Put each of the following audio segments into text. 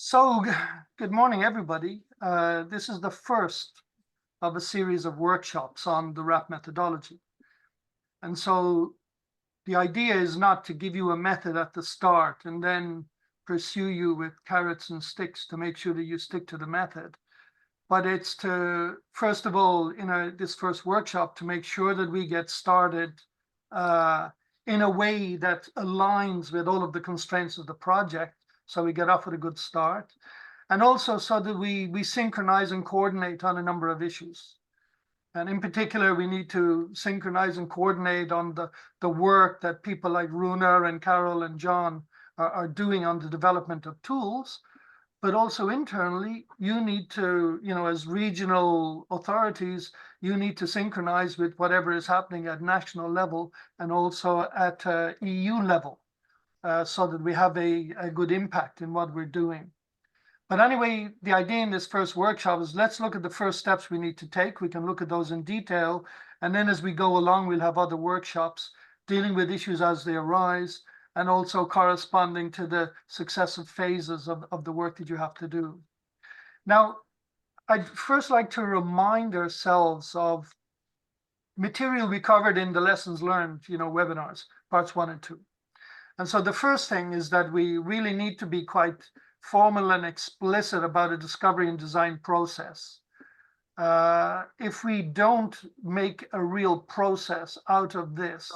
So, good morning, everybody. This is the first of a series of workshops on the RAP methodology. And so the idea is not to give you a method at the start and then pursue you with carrots and sticks to make sure that you stick to the method. But it's to, first of all, this first workshop, to make sure that we get started in a way that aligns with all of the constraints of the project, so we get off with a good start, and also so that we synchronize and coordinate on a number of issues. And in particular, we need to synchronize and coordinate on the work that people like Runa and Carol and John are doing on the development of tools. But also internally, you need to, as regional authorities, you need to synchronize with whatever is happening at national level and also at EU level, so that we have a good impact in what we're doing. But anyway, the idea in this first workshop is let's look at the first steps we need to take. We can look at those in detail. And then as we go along, we'll have other workshops dealing with issues as they arise, and also corresponding to the successive phases of the work that you have to do. Now, I'd first like to remind ourselves of material we covered in the lessons learned, webinars, parts 1 and 2. And so the first thing is that we really need to be quite formal and explicit about a discovery and design process. If we don't make a real process out of this,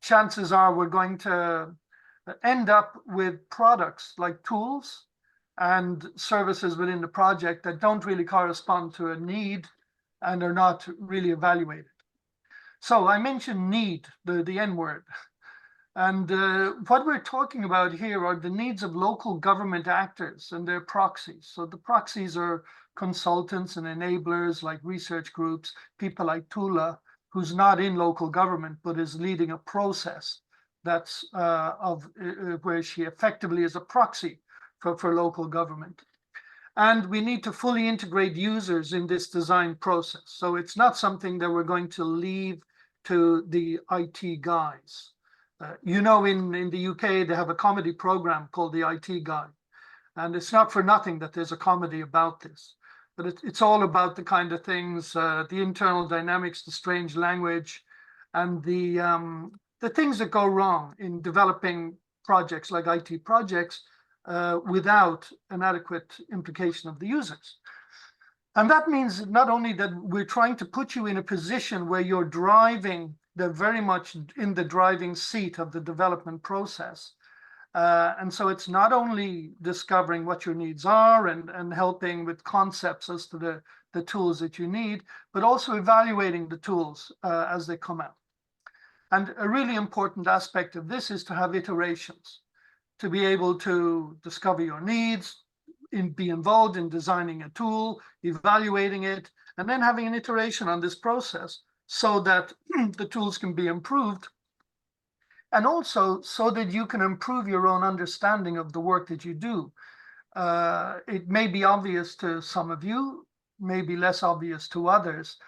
chances are we're going to end up with products like tools and services within the project that don't really correspond to a need and are not really evaluated. So I mentioned need, the N word. And what we're talking about here are the needs of local government actors and their proxies. So the proxies are consultants and enablers like research groups, people like Tula, who's not in local government, but is leading a process that's where she effectively is a proxy for local government. And we need to fully integrate users in this design process. So it's not something that we're going to leave to the IT guys. In the UK, they have a comedy program called the IT Guy. And it's not for nothing that there's a comedy about this. But it's all about the kind of things, the internal dynamics, the strange language, and the things that go wrong in developing projects like IT projects without an adequate implication of the users. And that means not only that we're trying to put you in a position where you're driving, they're very much in the driving seat of the development process. And so it's not only discovering what your needs are and helping with concepts as to the tools that you need, but also evaluating the tools as they come out. And a really important aspect of this is to have iterations, to be able to discover your needs, be involved in designing a tool, evaluating it, and then having an iteration on this process so that the tools can be improved, and also so that you can improve your own understanding of the work that you do. It may be obvious to some of you, may be less obvious to others,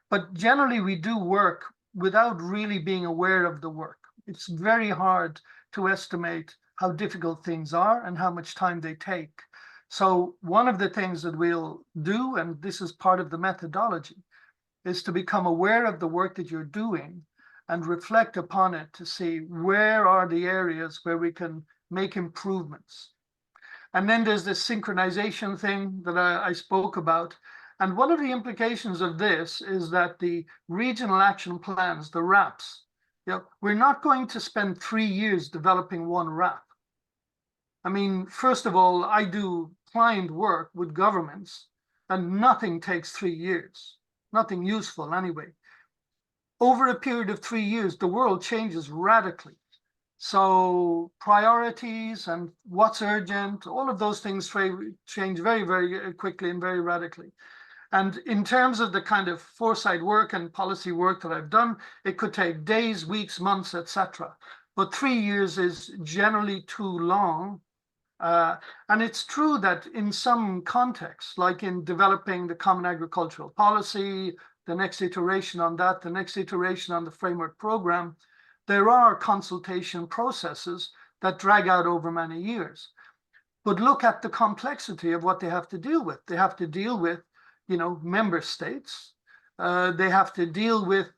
but generally we do work without really being aware of the work. It's very hard to estimate how difficult things are and how much time they take. So one of the things that we'll do, and this is part of the methodology, is to become aware of the work that you're doing and reflect upon it to see where are the areas where we can make improvements. And then there's this synchronization thing that I spoke about. And one of the implications of this is that the regional action plans, the RAPs, we're not going to spend 3 years developing one RAP. I mean, first of all, I do client work with governments, and nothing takes 3 years. Nothing useful anyway. Over a period of 3 years, the world changes radically. So priorities and what's urgent, all of those things change very, very quickly and very radically. And in terms of the kind of foresight work and policy work that I've done, it could take days, weeks, months, etc. But 3 years is generally too long. And it's true that in some contexts, like in developing the Common Agricultural Policy, the next iteration on that, the next iteration on the framework program, there are consultation processes that drag out over many years. but look at the complexity of what they have to deal with. They have to deal with, member states. They have to deal with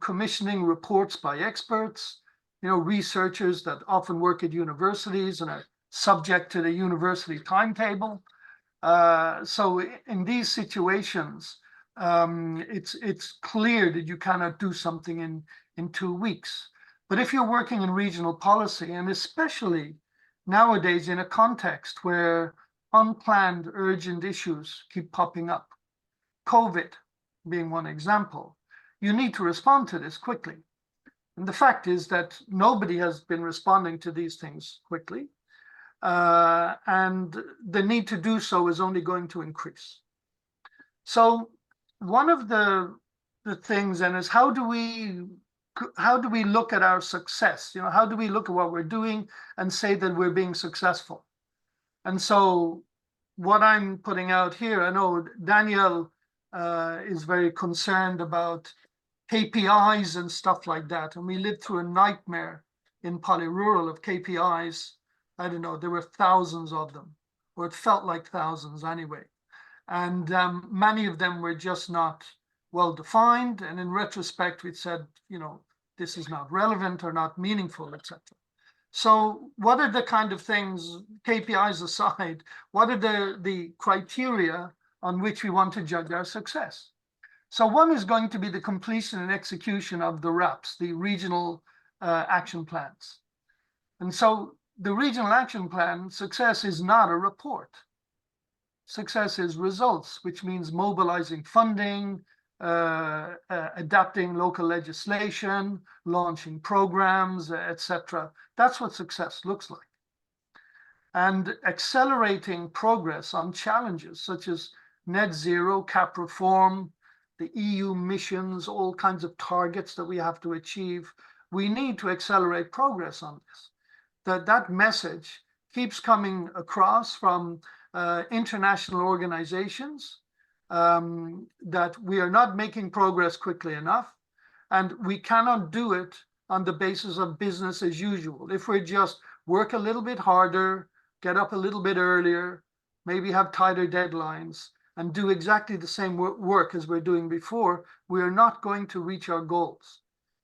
commissioning reports by experts, researchers that often work at universities and are subject to the university timetable. So in these situations, it's clear that you cannot do something in 2 weeks. But if you're working in regional policy, and especially nowadays in a context where unplanned urgent issues keep popping up, COVID being one example, you need to respond to this quickly. And the fact is that nobody has been responding to these things quickly. And the need to do so is only going to increase. So one of the things then is how do we look at our success? How do we look at what we're doing and say that we're being successful? And so what I'm putting out here, I know Daniel is very concerned about KPIs and stuff like that. And we lived through a nightmare in PoliRural of KPIs. I don't know, there were thousands of them, or it felt like thousands anyway. And many of them were just not well defined. And in retrospect, we said, this is not relevant or not meaningful, etc. So what are the kind of things, KPIs aside, what are the criteria on which we want to judge our success? So one is going to be the completion and execution of the RAPs, the regional action plans. And so the regional action plan success is not a report. Success is results, which means mobilizing funding, adapting local legislation, launching programs, etc. That's what success looks like. And accelerating progress on challenges such as net zero, cap reform, the EU missions, all kinds of targets that we have to achieve. We need to accelerate progress on this. That message keeps coming across from international organizations that we are not making progress quickly enough, and we cannot do it on the basis of business as usual. If we just work a little bit harder, get up a little bit earlier, maybe have tighter deadlines, and do exactly the same work as we're doing before, we are not going to reach our goals.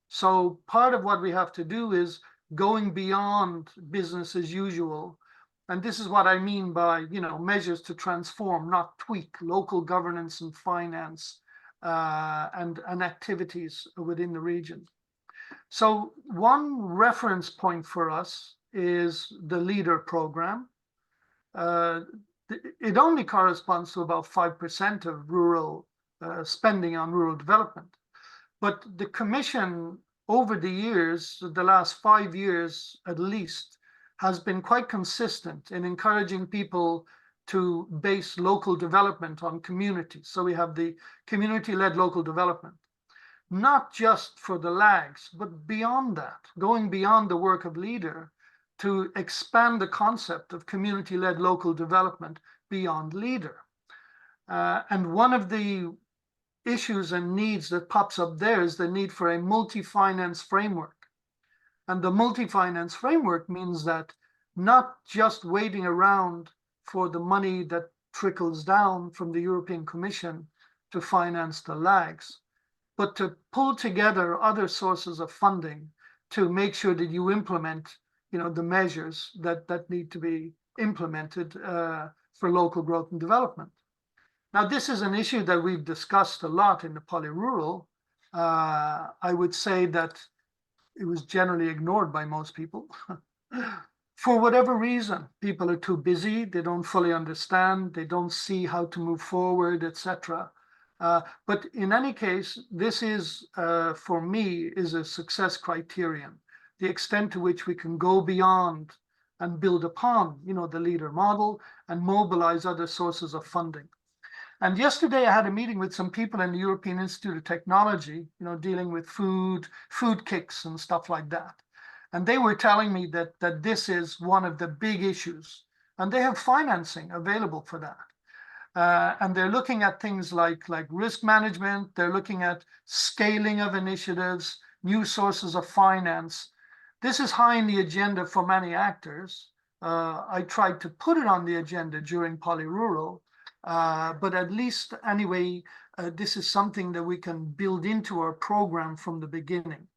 So part of what we have to do is going beyond business as usual. And this is what I mean by, measures to transform, not tweak local governance and finance and activities within the region. So one reference point for us is the LEADER program. It only corresponds to about 5% of rural spending on rural development. But the Commission over the years, the last 5 years at least, has been quite consistent in encouraging people to base local development on communities. So we have the community-led local development, not just for the lags, but beyond that, going beyond the work of LEADER to expand the concept of community-led local development beyond LEADER. And one of the issues and needs that pops up there is the need for a multi-finance framework. And the multi-finance framework means that not just waiting around for the money that trickles down from the European Commission to finance the lags, but to pull together other sources of funding to make sure that you implement the measures that need to be implemented for local growth and development. Now, this is an issue that we've discussed a lot in the PoliRural. I would say that it was generally ignored by most people. For whatever reason, people are too busy, they don't fully understand, they don't see how to move forward, etc. But in any case, this is, for me, is a success criterion. The extent to which we can go beyond and build upon, the LEADER model and mobilize other sources of funding. And yesterday I had a meeting with some people in the European Institute of Technology, dealing with food kicks and stuff like that. And they were telling me that this is one of the big issues, and they have financing available for that. And they're looking at things like risk management, they're looking at scaling of initiatives, new sources of finance. This is high in the agenda for many actors, I tried to put it on the agenda during PoliRural, but at least anyway, this is something that we can build into our program from the beginning.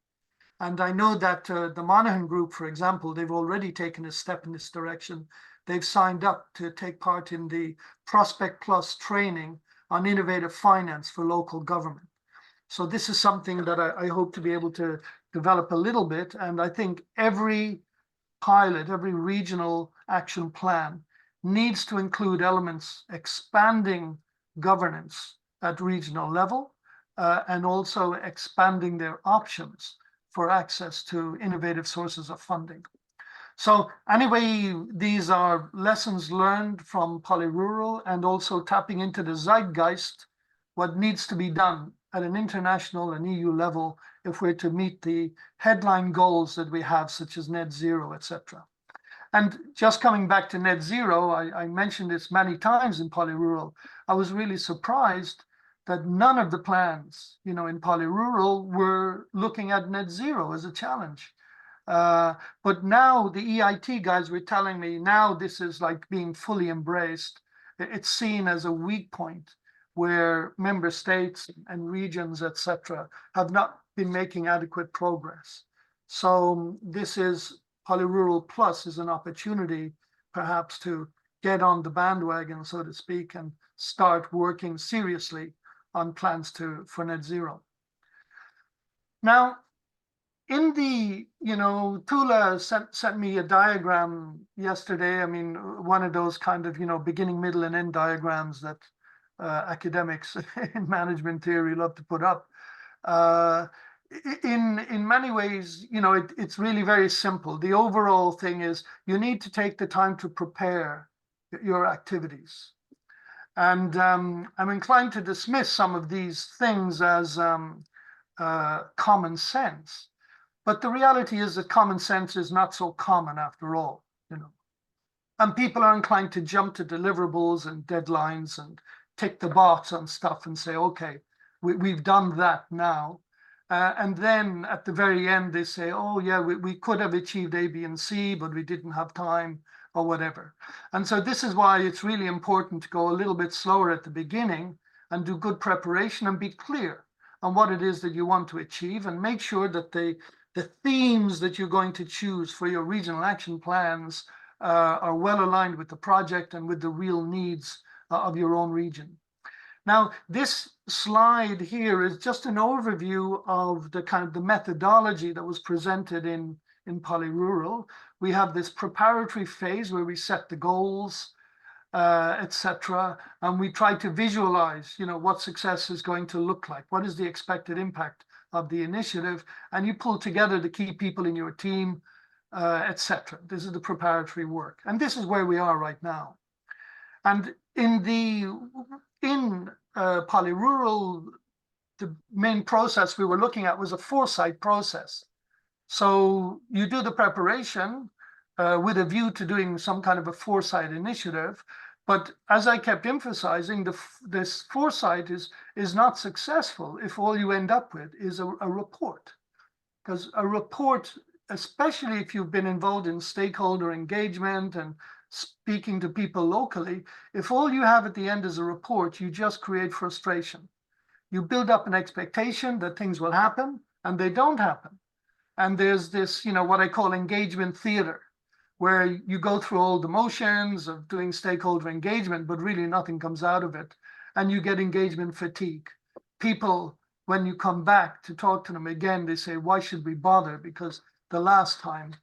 And I know that the Monaghan Group, for example, they've already taken a step in this direction. They've signed up to take part in the Prospect Plus training on innovative finance for local government. So this is something that I hope to be able to develop a little bit. And I think every pilot, every regional action plan needs to include elements expanding governance at regional level and also expanding their options for access to innovative sources of funding. So anyway, these are lessons learned from PoliRural and also tapping into the zeitgeist, what needs to be done at an international and EU level if we're to meet the headline goals that we have, such as net zero, etc. And just coming back to net zero, I mentioned this many times in PoliRural. I was really surprised that none of the plans, in PoliRural were looking at net zero as a challenge. But now the EIT guys were telling me now this is like being fully embraced. It's seen as a weak point where member states and regions, etc., have not been making adequate progress. So this is PoliRuralPlus is an opportunity perhaps to get on the bandwagon, so to speak, and start working seriously on plans for net zero. Now, in the, Tula sent me a diagram yesterday. I mean, one of those kind of, beginning, middle, and end diagrams that academics in management theory love to put up. In many ways, it's really very simple. The overall thing is you need to take the time to prepare your activities. And I'm inclined to dismiss some of these things as common sense. But the reality is that common sense is not so common after all, And people are inclined to jump to deliverables and deadlines and tick the box on stuff and say, okay, we've done that now. And then at the very end, they say, oh, yeah, we could have achieved A, B, and C, but we didn't have time or whatever. And so this is why it's really important to go a little bit slower at the beginning and do good preparation and be clear on what it is that you want to achieve and make sure that the themes that you're going to choose for your regional action plans are well aligned with the project and with the real needs of your own region. Now, this slide here is just an overview of the kind of the methodology that was presented in PoliRural. We have this preparatory phase where we set the goals, etc. And we try to visualize, what success is going to look like. What is the expected impact of the initiative? And you pull together the key people in your team, etc. This is the preparatory work. And this is where we are right now. And in PoliRural, the main process we were looking at was a foresight process. So you do the preparation with a view to doing some kind of a foresight initiative. But as I kept emphasizing, this foresight is not successful if all you end up with is a report. Because a report, especially if you've been involved in stakeholder engagement and speaking to people locally, if all you have at the end is a report, you just create frustration. You build up an expectation that things will happen and they don't happen. And there's this, what I call engagement theater, where you go through all the motions of doing stakeholder engagement, but really nothing comes out of it. And you get engagement fatigue. People, when you come back to talk to them again, they say, why should we bother? Because the last time,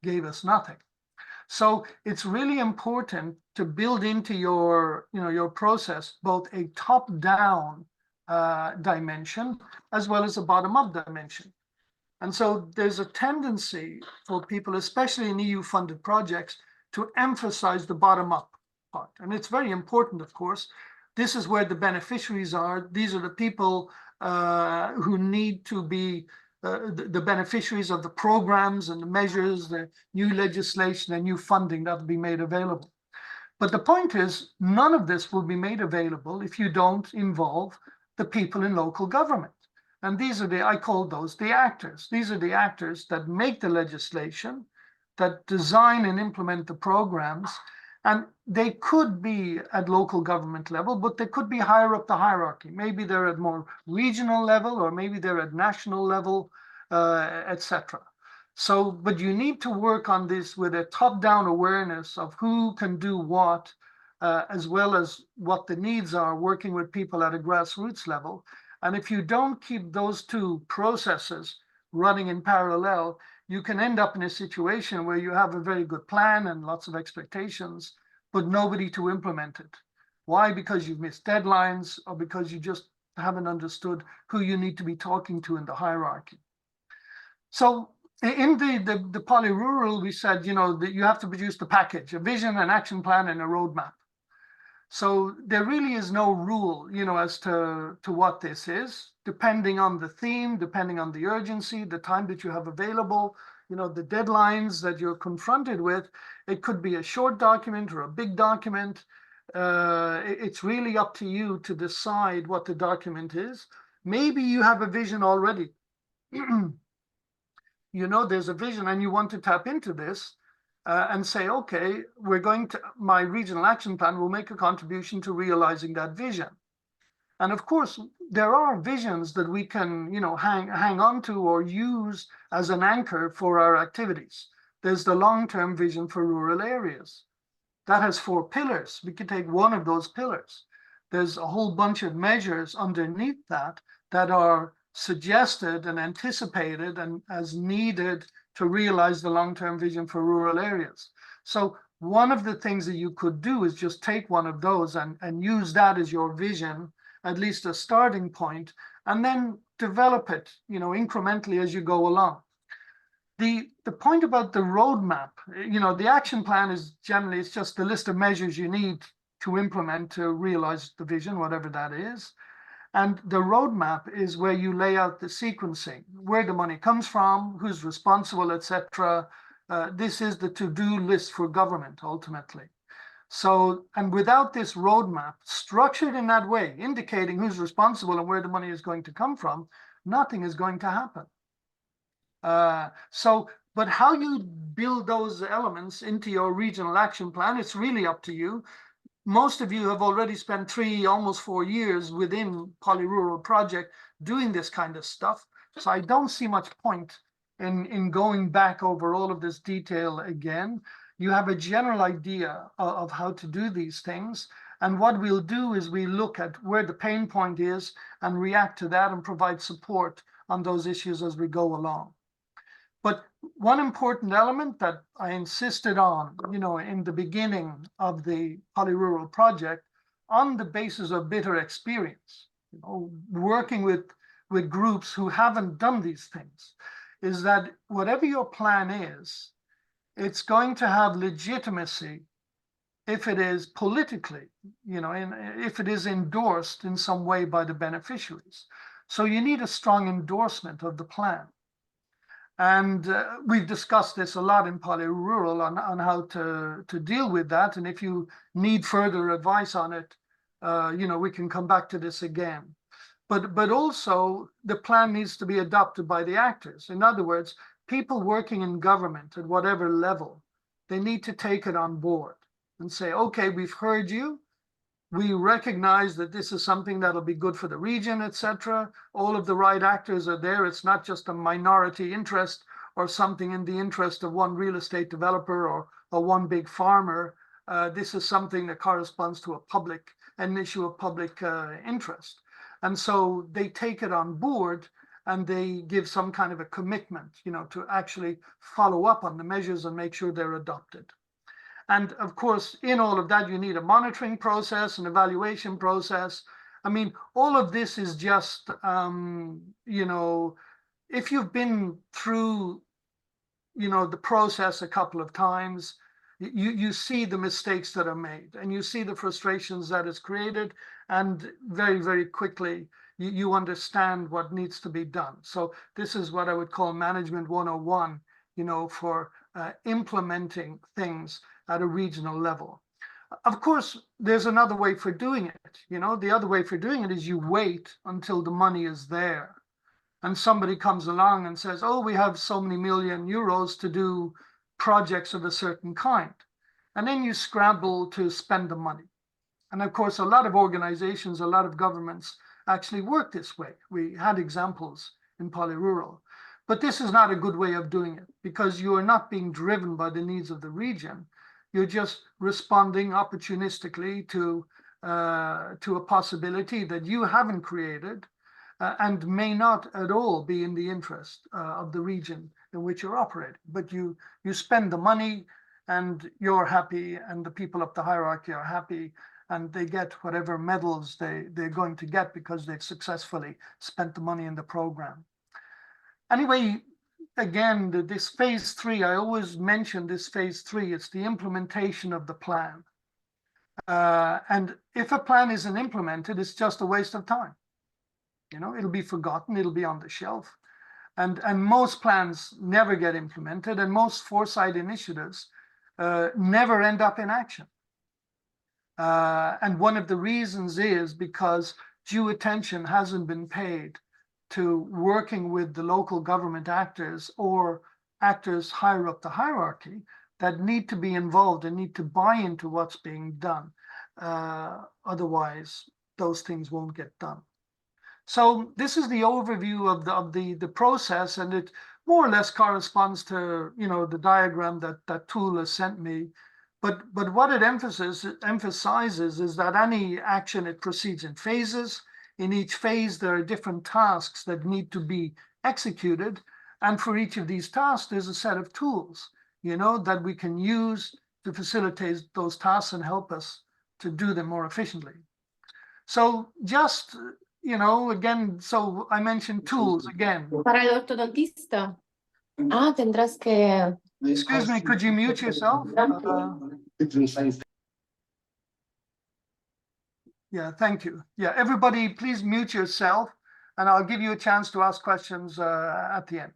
gave us nothing. So it's really important to build into your process both a top-down dimension as well as a bottom-up dimension. And so there's a tendency for people, especially in EU-funded projects, to emphasize the bottom-up part. And it's very important, of course. This is where the beneficiaries are. These are the people who need to be the beneficiaries of the programs and the measures, the new legislation and new funding that will be made available. But the point is, none of this will be made available if you don't involve the people in local government. And these are I call those the actors. These are the actors that make the legislation, that design and implement the programs. And they could be at local government level, but they could be higher up the hierarchy. Maybe they're at more regional level, or maybe they're at national level, etc. So, but you need to work on this with a top-down awareness of who can do what, as well as what the needs are, working with people at a grassroots level. And if you don't keep those two processes running in parallel, you can end up in a situation where you have a very good plan and lots of expectations, but nobody to implement it. Why? Because you've missed deadlines, or because you just haven't understood who you need to be talking to in the hierarchy. So in the PoliRural, we said, that you have to produce the package, a vision, an action plan, and a roadmap. So there really is no rule, as to what this is, depending on the theme, depending on the urgency, the time that you have available, the deadlines that you're confronted with. It could be a short document or a big document. It's really up to you to decide what the document is. Maybe you have a vision already. There's a vision and you want to tap into this. And say, okay, my regional action plan will make a contribution to realizing that vision. And of course, there are visions that we can, hang on to or use as an anchor for our activities. There's the long-term vision for rural areas. That has 4 pillars. We could take one of those pillars. There's a whole bunch of measures underneath that are suggested and anticipated and as needed to realize the long-term vision for rural areas. So one of the things that you could do is just take one of those and use that as your vision, at least a starting point, and then develop it, incrementally as you go along. The point about the roadmap, the action plan is generally, it's just the list of measures you need to implement to realize the vision, whatever that is. And the roadmap is where you lay out the sequencing, where the money comes from, who's responsible, etc. This is the to-do list for government, ultimately. So, and without this roadmap, structured in that way, indicating who's responsible and where the money is going to come from, nothing is going to happen. But how you build those elements into your regional action plan, it's really up to you. Most of you have already spent 3, almost 4 years within PoliRural project doing this kind of stuff. So I don't see much point in going back over all of this detail again. You have a general idea of how to do these things. And what we'll do is we look at where the pain point is and react to that and provide support on those issues as we go along. But one important element that I insisted on, in the beginning of the PoliRural project, on the basis of bitter experience, working with groups who haven't done these things, is that whatever your plan is, it's going to have legitimacy if it is politically, if it is endorsed in some way by the beneficiaries. So you need a strong endorsement of the plan. And we've discussed this a lot in PoliRural on how to deal with that. And if you need further advice on it, we can come back to this again. But also the plan needs to be adopted by the actors. In other words, people working in government at whatever level, they need to take it on board and say, okay, we've heard you. We recognize that this is something that'll be good for the region, etc. All of the right actors are there. It's not just a minority interest or something in the interest of one real estate developer or one big farmer. This is something that corresponds to an issue of public interest. And so they take it on board and they give some kind of a commitment, to actually follow up on the measures and make sure they're adopted. And of course, in all of that, you need a monitoring process, an evaluation process. I mean, all of this is just, if you've been through, the process a couple of times, you see the mistakes that are made and you see the frustrations that is created, and very, very quickly, you understand what needs to be done. So this is what I would call management 101, for implementing things at a regional level. Of course, there's another way for doing it. The other way for doing it is you wait until the money is there. And somebody comes along and says, oh, we have so many million euros to do, projects of a certain kind. And then you scramble to spend the money. And of course, a lot of organizations, a lot of governments actually work this way. We had examples in PoliRural. But this is not a good way of doing it, because you are not being driven by the needs of the region. You're just responding opportunistically to a possibility that you haven't created and may not at all be in the interest of the region in which you're operating. But you spend the money and you're happy, and the people up the hierarchy are happy, and they get whatever medals they're going to get because they've successfully spent the money in the program. Anyway, again, this phase 3, I always mention this phase 3, it's the implementation of the plan. And if a plan isn't implemented, it's just a waste of time. You know, it'll be forgotten, it'll be on the shelf. And most plans never get implemented, and most foresight initiatives never end up in action. And one of the reasons is because due attention hasn't been paid to working with the local government actors or actors higher up the hierarchy that need to be involved and need to buy into what's being done. Otherwise, those things won't get done. So this is the overview of the process, and it more or less corresponds to, you know, the diagram that Tool has sent me. But what it emphasizes is that any action, it proceeds in phases. In each phase, there are different tasks that need to be executed. And for each of these tasks, there's a set of tools, you know, that we can use to facilitate those tasks and help us to do them more efficiently. So just, you know, again, so I mentioned tools again. Para el ortodontista. Tendrás que... Excuse me, could you mute yourself? Yeah, thank you. Yeah, everybody, please mute yourself, and I'll give you a chance to ask questions at the end.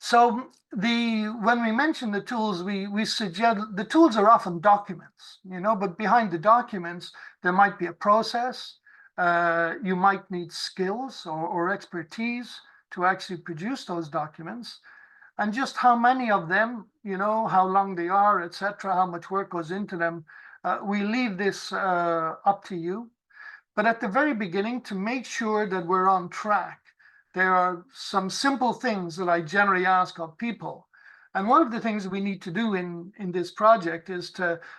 So when we mention the tools, we suggest the tools are often documents, you know, but behind the documents, there might be a process. You might need skills or expertise to actually produce those documents. And just how many of them, you know, how long they are, etc., how much work goes into them, we leave this up to you. But at the very beginning, to make sure that we're on track, there are some simple things that I generally ask of people. And one of the things we need to do in this project is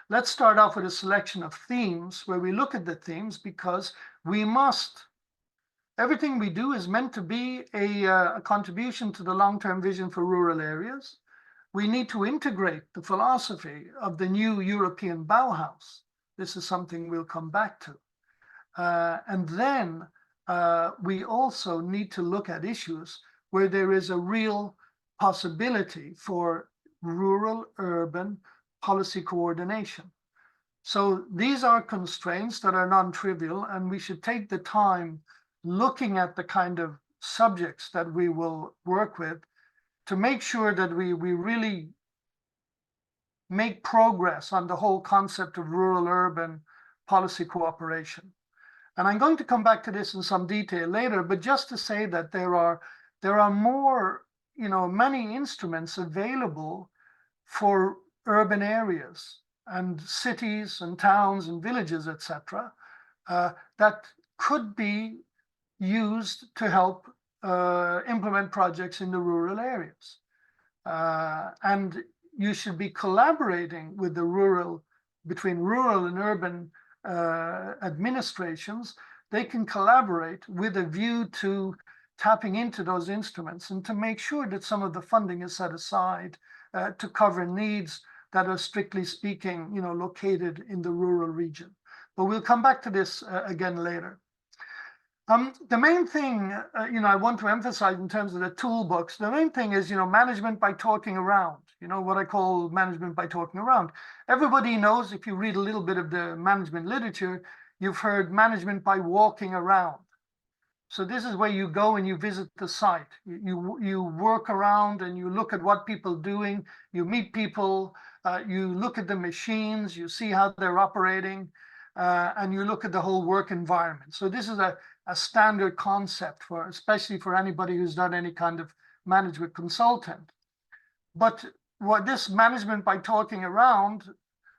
let's start off with a selection of themes where we look at the themes, because everything we do is meant to be a contribution to the long-term vision for rural areas. We need to integrate the philosophy of the new European Bauhaus. This is something we'll come back to. And then we also need to look at issues where there is a real possibility for rural-urban policy coordination. So these are constraints that are non-trivial, and we should take the time looking at the kind of subjects that we will work with to make sure that we really make progress on the whole concept of rural-urban policy cooperation. And I'm going to come back to this in some detail later, but just to say that there are more, you know, many instruments available for urban areas and cities and towns and villages, etc., that could be used to help implement projects in the rural areas. And you should be collaborating with between rural and urban administrations. They can collaborate with a view to tapping into those instruments and to make sure that some of the funding is set aside to cover needs that are, strictly speaking, you know, located in the rural region. But we'll come back to this again later. The main thing, you know, I want to emphasize in terms of the toolbox, the main thing is, you know, management by talking around, you know, what I call management by talking around. Everybody knows, if you read a little bit of the management literature, you've heard management by walking around. So this is where you go and you visit the site. You work around and you look at what people are doing, you meet people, you look at the machines, you see how they're operating, and you look at the whole work environment. So this is a standard concept especially for anybody who's not any kind of management consultant. But what this management by talking around,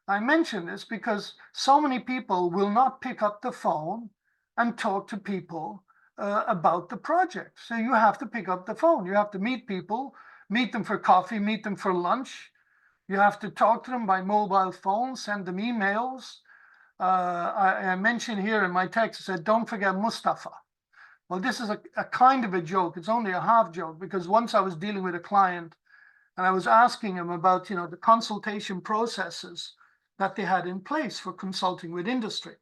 I mention this because so many people will not pick up the phone and talk to people about the project. So you have to pick up the phone. You have to meet people, meet them for coffee, meet them for lunch. You have to talk to them by mobile phone, send them emails. I mentioned here in my text, I said, don't forget Mustafa. Well, this is a kind of a joke. It's only a half joke because once I was dealing with a client and I was asking him about, the consultation processes that they had in place for consulting with industry.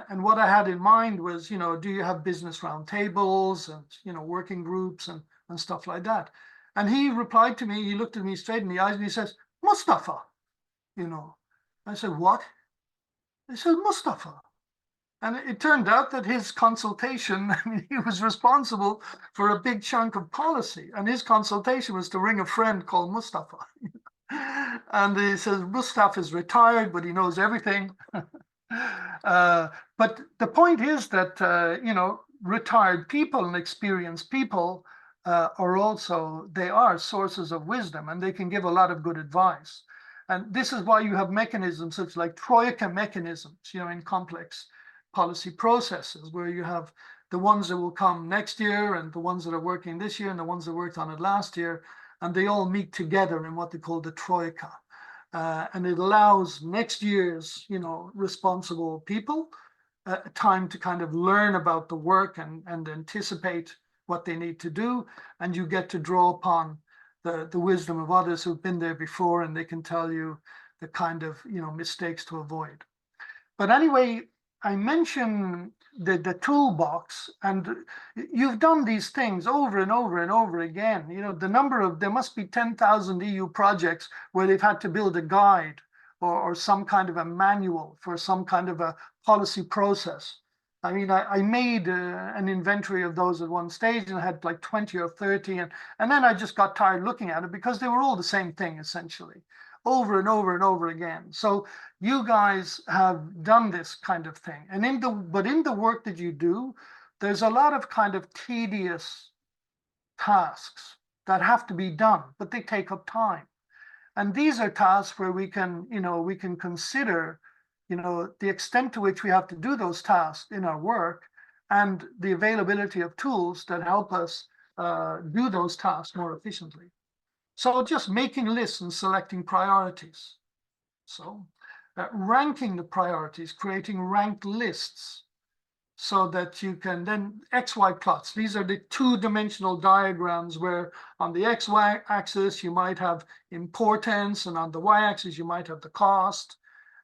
And what I had in mind was, do you have business roundtables and, working groups and stuff like that? And he replied to me, he looked at me straight in the eyes and he says, Mustafa, I said, what? He said, Mustafa. And it turned out that his consultation, he was responsible for a big chunk of policy. And his consultation was to ring a friend called Mustafa. And he says, Mustafa is retired, but he knows everything. But the point is that, retired people and experienced people they are sources of wisdom and they can give a lot of good advice. And this is why you have mechanisms such like troika mechanisms, in complex policy processes where you have the ones that will come next year and the ones that are working this year and the ones that worked on it last year, and they all meet together in what they call the troika. And it allows next year's, responsible people time to kind of learn about the work and anticipate what they need to do. And you get to draw upon the wisdom of others who've been there before, and they can tell you the kind of, mistakes to avoid. But anyway, I mentioned the toolbox, and you've done these things over and over and over again. There must be 10,000 EU projects where they've had to build a guide or some kind of a manual for some kind of a policy process. I mean, I made an inventory of those at one stage and I had like 20 or 30, and then I just got tired looking at it because they were all the same thing essentially, over and over and over again. So you guys have done this kind of thing. And in the work that you do, there's a lot of kind of tedious tasks that have to be done, but they take up time. And these are tasks where we can consider, the extent to which we have to do those tasks in our work and the availability of tools that help us do those tasks more efficiently. So just making lists and selecting priorities. So ranking the priorities, creating ranked lists so that you can then XY plots. These are the two-dimensional diagrams where on the XY axis you might have importance and on the Y axis you might have the cost.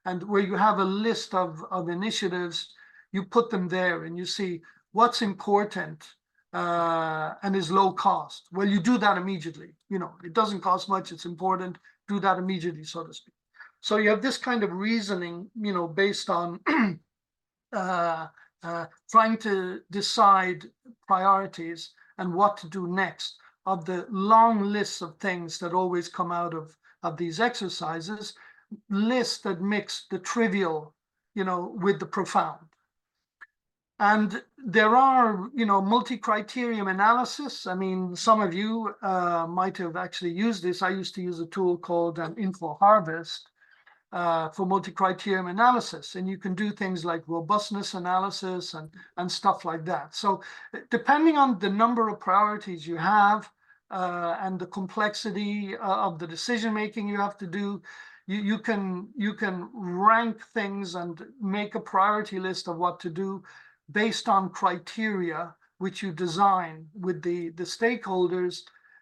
And where you have a list of initiatives, you put them there and you see what's important and is low cost. Well, you do that immediately. It doesn't cost much, it's important, do that immediately, so to speak. So you have this kind of reasoning, based on trying to decide priorities and what to do next of the long lists of things that always come out of these exercises, lists that mix the trivial, with the profound. And there are, multi-criterion analysis. I mean, some of you might have actually used this. I used to use a tool called Info Harvest for multi-criterion analysis. And you can do things like robustness analysis and stuff like that. So depending on the number of priorities you have and the complexity of the decision-making you have to do, you can rank things and make a priority list of what to do based on criteria which you design with the stakeholders.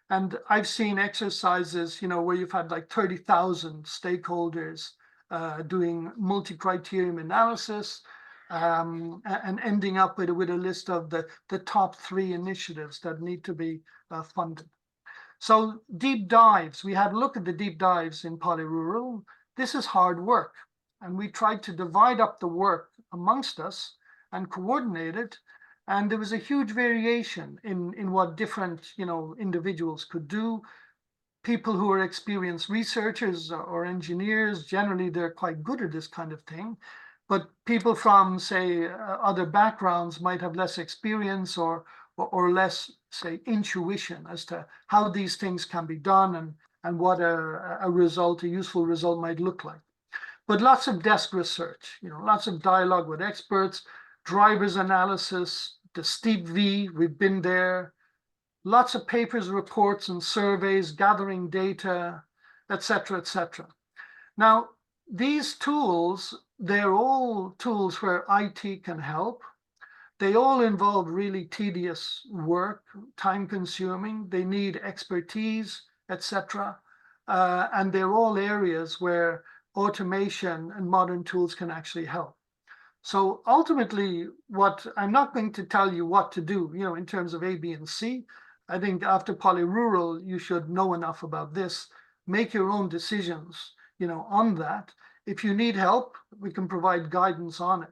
And I've seen exercises, where you've had like 30,000 stakeholders doing multi-criterion analysis and ending up with a list of the top 3 initiatives that need to be funded. So deep dives, we had a look at the deep dives in PoliRural. This is hard work. And we tried to divide up the work amongst us and coordinate it. And there was a huge variation in what different, individuals could do. People who are experienced researchers or engineers, generally they're quite good at this kind of thing. But people from, say, other backgrounds might have less experience or less, say, intuition as to how these things can be done and what a result, a useful result might look like. But lots of desk research, lots of dialogue with experts, drivers analysis, the steep V, we've been there, lots of papers, reports, and surveys, gathering data, etc., etc. Now, these tools, they're all tools where IT can help. They all involve really tedious work, time-consuming. They need expertise, etc. And they're all areas where automation and modern tools can actually help. So ultimately, what I'm not going to tell you what to do, in terms of A, B, and C. I think after PoliRural, you should know enough about this, make your own decisions, on that. If you need help, we can provide guidance on it.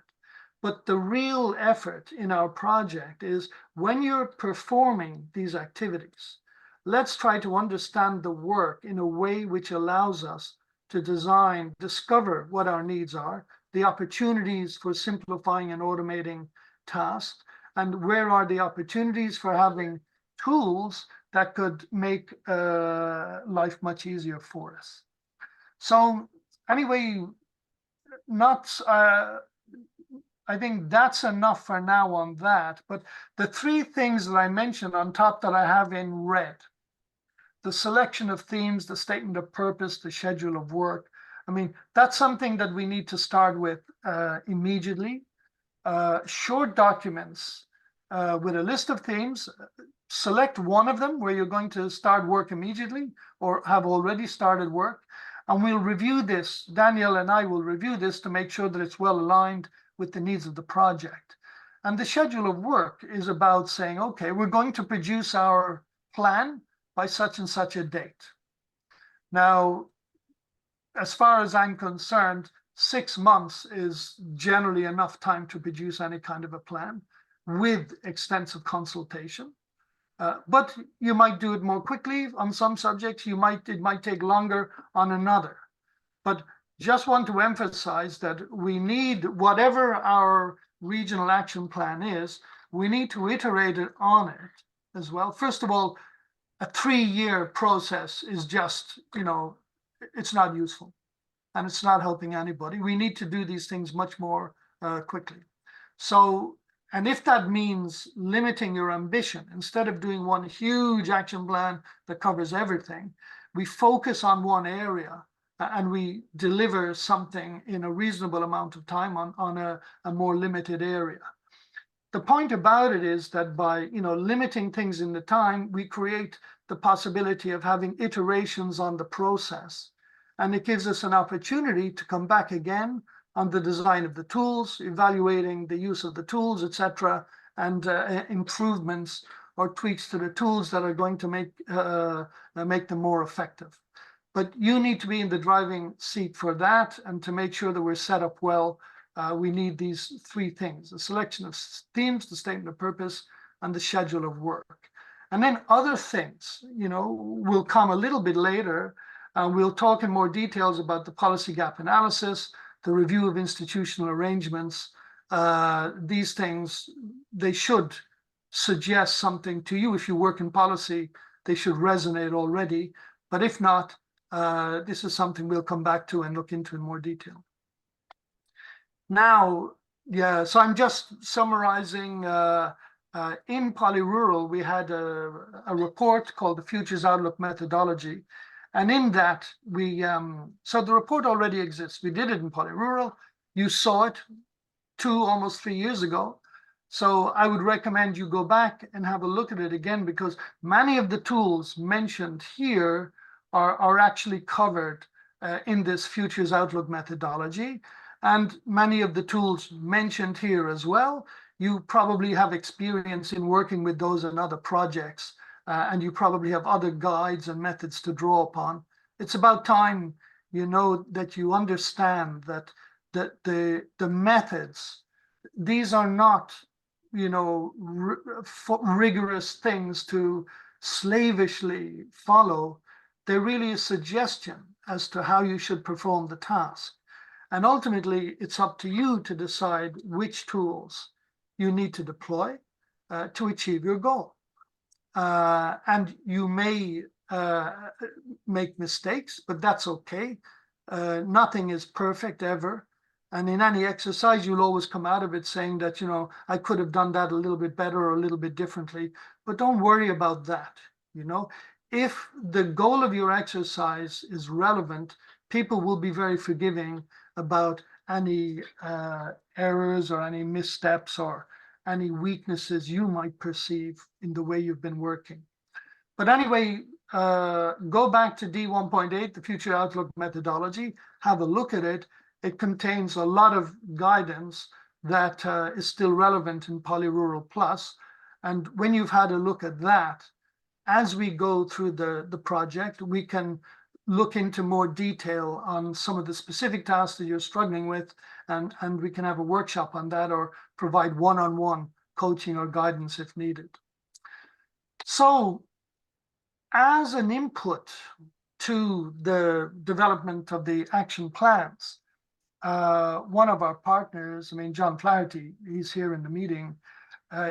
But the real effort in our project is when you're performing these activities, let's try to understand the work in a way which allows us to design, discover what our needs are, the opportunities for simplifying and automating tasks, and where are the opportunities for having tools that could make life much easier for us. So anyway, I think that's enough for now on that. But the three things that I mentioned on top that I have in red, the selection of themes, the statement of purpose, the schedule of work, I mean, that's something that we need to start with immediately. Short documents with a list of themes, select one of them where you're going to start work immediately or have already started work. And we'll review this, Daniel and I will review this to make sure that it's well aligned with the needs of the project. And the schedule of work is about saying, okay, we're going to produce our plan by such and such a date. Now, as far as I'm concerned, 6 months is generally enough time to produce any kind of a plan with extensive consultation. But you might do it more quickly on some subjects. It might take longer on another. But just want to emphasize that we need, whatever our regional action plan is, we need to iterate it on it as well. First of all, a 3-year process is just, it's not useful and it's not helping anybody. We need to do these things much more quickly. So, and if that means limiting your ambition, instead of doing one huge action plan that covers everything, we focus on one area and we deliver something in a reasonable amount of time on a more limited area. The point about it is that by limiting things in the time, we create the possibility of having iterations on the process. And it gives us an opportunity to come back again on the design of the tools, evaluating the use of the tools, etc., and improvements or tweaks to the tools that are going to make them more effective. But you need to be in the driving seat for that, and to make sure that we're set up well, we need these three things: the selection of themes, the statement of purpose, and the schedule of work. And then other things, will come a little bit later. We'll talk in more details about the policy gap analysis, the review of institutional arrangements. These things, they should suggest something to you. If you work in policy, they should resonate already. But if not, this is something we'll come back to and look into in more detail. Now, so I'm just summarizing. In PoliRural, we had a report called the Futures Outlook Methodology. And in that, so the report already exists. We did it in PoliRural. You saw it almost 3 years ago. So I would recommend you go back and have a look at it again, because many of the tools mentioned here are actually covered in this Futures Outlook methodology. And many of the tools mentioned here as well, you probably have experience in working with those in other projects. And you probably have other guides and methods to draw upon. It's about time, that you understand that the methods, these are not, rigorous things to slavishly follow. They're really a suggestion as to how you should perform the task. And ultimately, it's up to you to decide which tools you need to deploy to achieve your goal. And you may make mistakes, but that's okay. Nothing is perfect ever. And in any exercise, you'll always come out of it saying that, I could have done that a little bit better or a little bit differently, but don't worry about that. If the goal of your exercise is relevant, people will be very forgiving about any errors or any missteps or any weaknesses you might perceive in the way you've been working. But anyway, go back to D1.8, the Future Outlook methodology, have a look at it. It contains a lot of guidance that is still relevant in PoliRuralPlus. And when you've had a look at that, as we go through the project, we can look into more detail on some of the specific tasks that you're struggling with, and we can have a workshop on that or provide one-on-one coaching or guidance if needed. So as an input to the development of the action plans, one of our partners, John Flaherty, he's here in the meeting,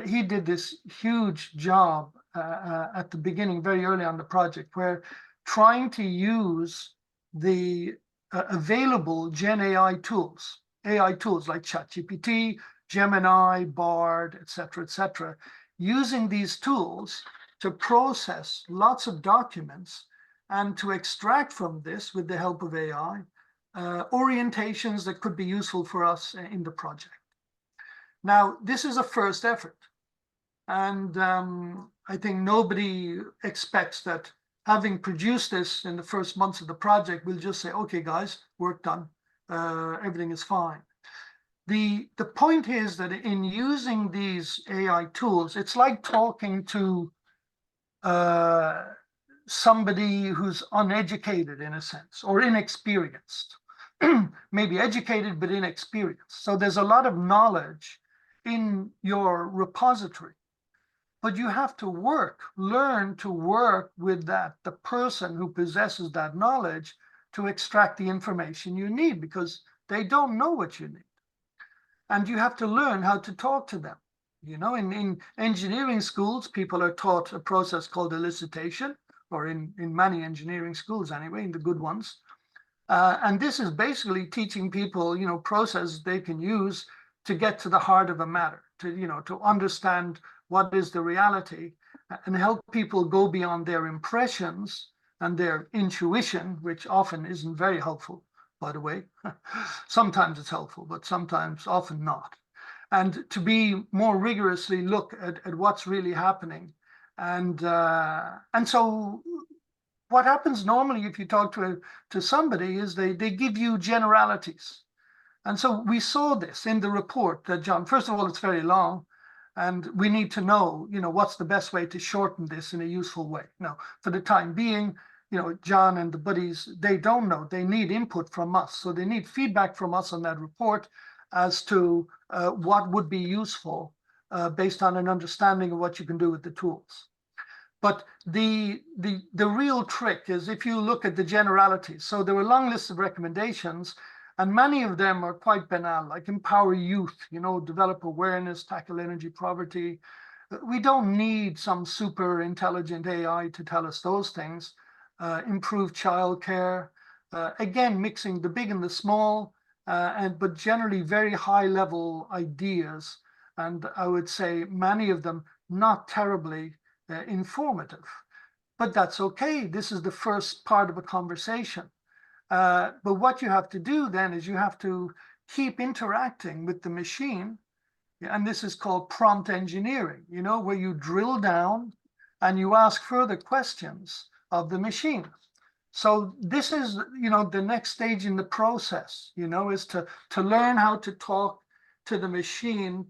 he did this huge job at the beginning, very early on the project, where trying to use the available Gen AI tools like ChatGPT, Gemini, Bard, etc., using these tools to process lots of documents and to extract from this, with the help of AI, orientations that could be useful for us in the project. Now, this is a first effort. And I think nobody expects that having produced this in the first months of the project, we'll just say, okay, guys, work done. Everything is fine. The point is that in using these AI tools, it's like talking to somebody who's uneducated in a sense, or inexperienced. Maybe educated, but inexperienced. So there's a lot of knowledge in your repository. But you have to learn to work with the person who possesses that knowledge to extract the information you need, because they don't know what you need. And you have to learn how to talk to them. In engineering schools, people are taught a process called elicitation, or in many engineering schools anyway, in the good ones. And this is basically teaching people, processes they can use to get to the heart of a matter, to understand what is the reality, and help people go beyond their impressions and their intuition, which often isn't very helpful, by the way. Sometimes it's helpful, but sometimes often not. And to be more rigorously look at what's really happening. And so what happens normally if you talk to somebody is they give you generalities. And so we saw this in the report that John, first of all, it's very long, and we need to know, what's the best way to shorten this in a useful way. Now, for the time being, John and the buddies, they don't know. They need input from us. So they need feedback from us on that report as to what would be useful based on an understanding of what you can do with the tools. But the real trick is if you look at the generalities. So there were a long list of recommendations, and many of them are quite banal, like empower youth, develop awareness, tackle energy poverty. We don't need some super intelligent AI to tell us those things. Improve childcare, again, mixing the big and the small, but generally very high level ideas. And I would say many of them not terribly informative, but that's okay. This is the first part of a conversation. But what you have to do then is you have to keep interacting with the machine. And this is called prompt engineering, where you drill down and you ask further questions of the machine. So this is, the next stage in the process, is to learn how to talk to the machine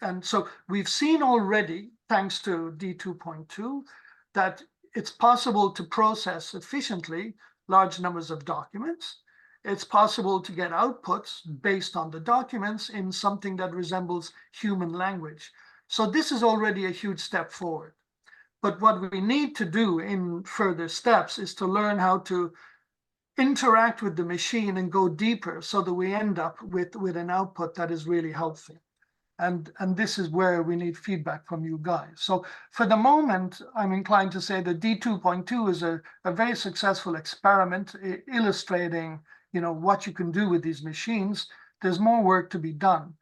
and so we've seen already, thanks to D2.2, that it's possible to process efficiently large numbers of documents. It's possible to get outputs based on the documents in something that resembles human language. So this is already a huge step forward. But what we need to do in further steps is to learn how to interact with the machine and go deeper so that we end up with an output that is really helpful. And this is where we need feedback from you guys. So for the moment, I'm inclined to say that D2.2 is a very successful experiment illustrating, what you can do with these machines. There's more work to be done.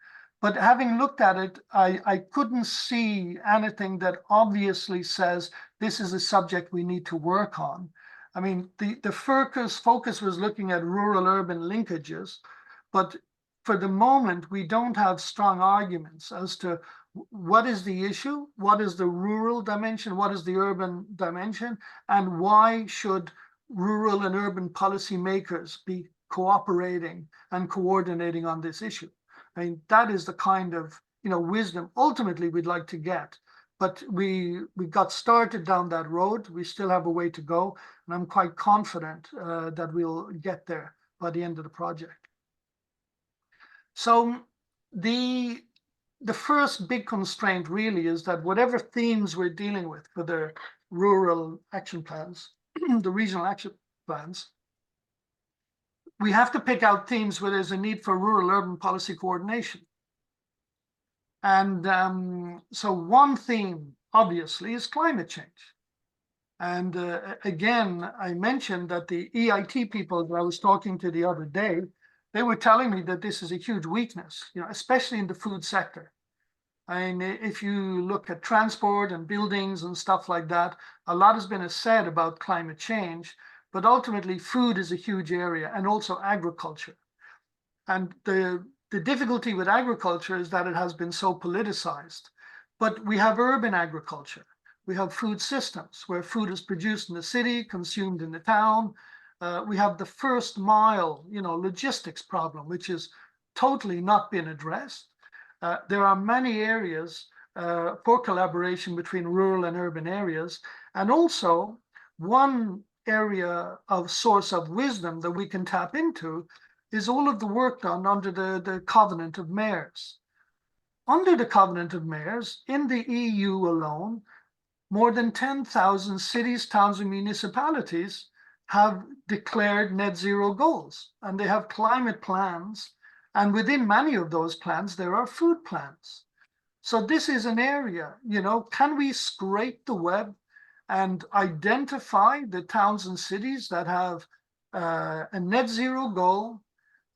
But having looked at it, I couldn't see anything that obviously says this is a subject we need to work on. I mean, the focus was looking at rural-urban linkages, but for the moment, we don't have strong arguments as to what is the issue, what is the rural dimension, what is the urban dimension, and why should rural and urban policymakers be cooperating and coordinating on this issue. I mean, that is the kind of wisdom ultimately we'd like to get. But we got started down that road. We still have a way to go, and I'm quite confident that we'll get there by the end of the project. So the first big constraint really is that whatever themes we're dealing with for the rural action plans, the regional action plans, we have to pick out themes where there's a need for rural-urban policy coordination. And so one theme, obviously, is climate change. And again, I mentioned that the EIT people that I was talking to the other day, they were telling me that this is a huge weakness, especially in the food sector. I mean, if you look at transport and buildings and stuff like that, a lot has been said about climate change, but ultimately food is a huge area, and also agriculture. And the difficulty with agriculture is that it has been so politicized. But we have urban agriculture. We have food systems where food is produced in the city, consumed in the town. We have the first mile, logistics problem, which is totally not been addressed. There are many areas for collaboration between rural and urban areas. And also one area of source of wisdom that we can tap into is all of the work done under the Covenant of Mayors. Under the Covenant of Mayors, in the EU alone, more than 10,000 cities, towns, and municipalities have declared net zero goals, and they have climate plans. And within many of those plans, there are food plans. So this is an area, can we scrape the web and identify the towns and cities that have a net zero goal,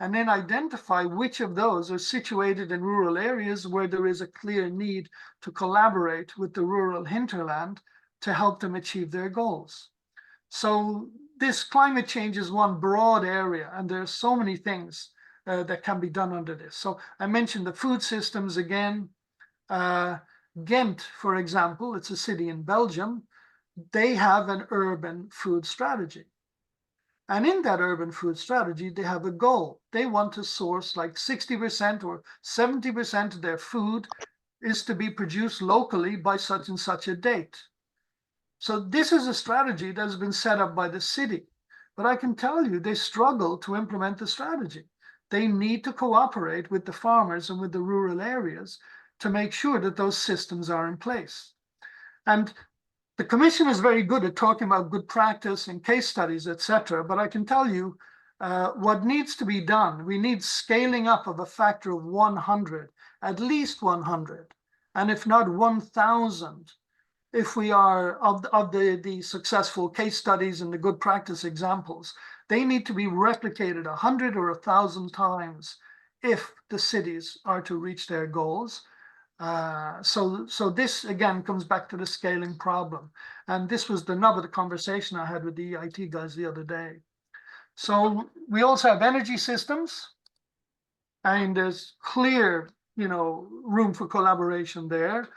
and then identify which of those are situated in rural areas where there is a clear need to collaborate with the rural hinterland to help them achieve their goals. So this climate change is one broad area, and there are so many things that can be done under this. So I mentioned the food systems again. Ghent, for example, it's a city in Belgium. They have an urban food strategy. And in that urban food strategy, they have a goal. They want to source like 60% or 70% of their food is to be produced locally by such and such a date. So this is a strategy that has been set up by the city. But I can tell you, they struggle to implement the strategy. They need to cooperate with the farmers and with the rural areas to make sure that those systems are in place. And the Commission is very good at talking about good practice and case studies, etc. But I can tell you what needs to be done. We need scaling up of a factor of 100, at least 100, and if not 1,000, if we are of the successful case studies and the good practice examples. They need to be replicated 100 or 1,000 times if the cities are to reach their goals. So this again comes back to the scaling problem, and this was the nub of the conversation I had with the EIT guys the other day. So we also have energy systems, and there's clear room for collaboration there.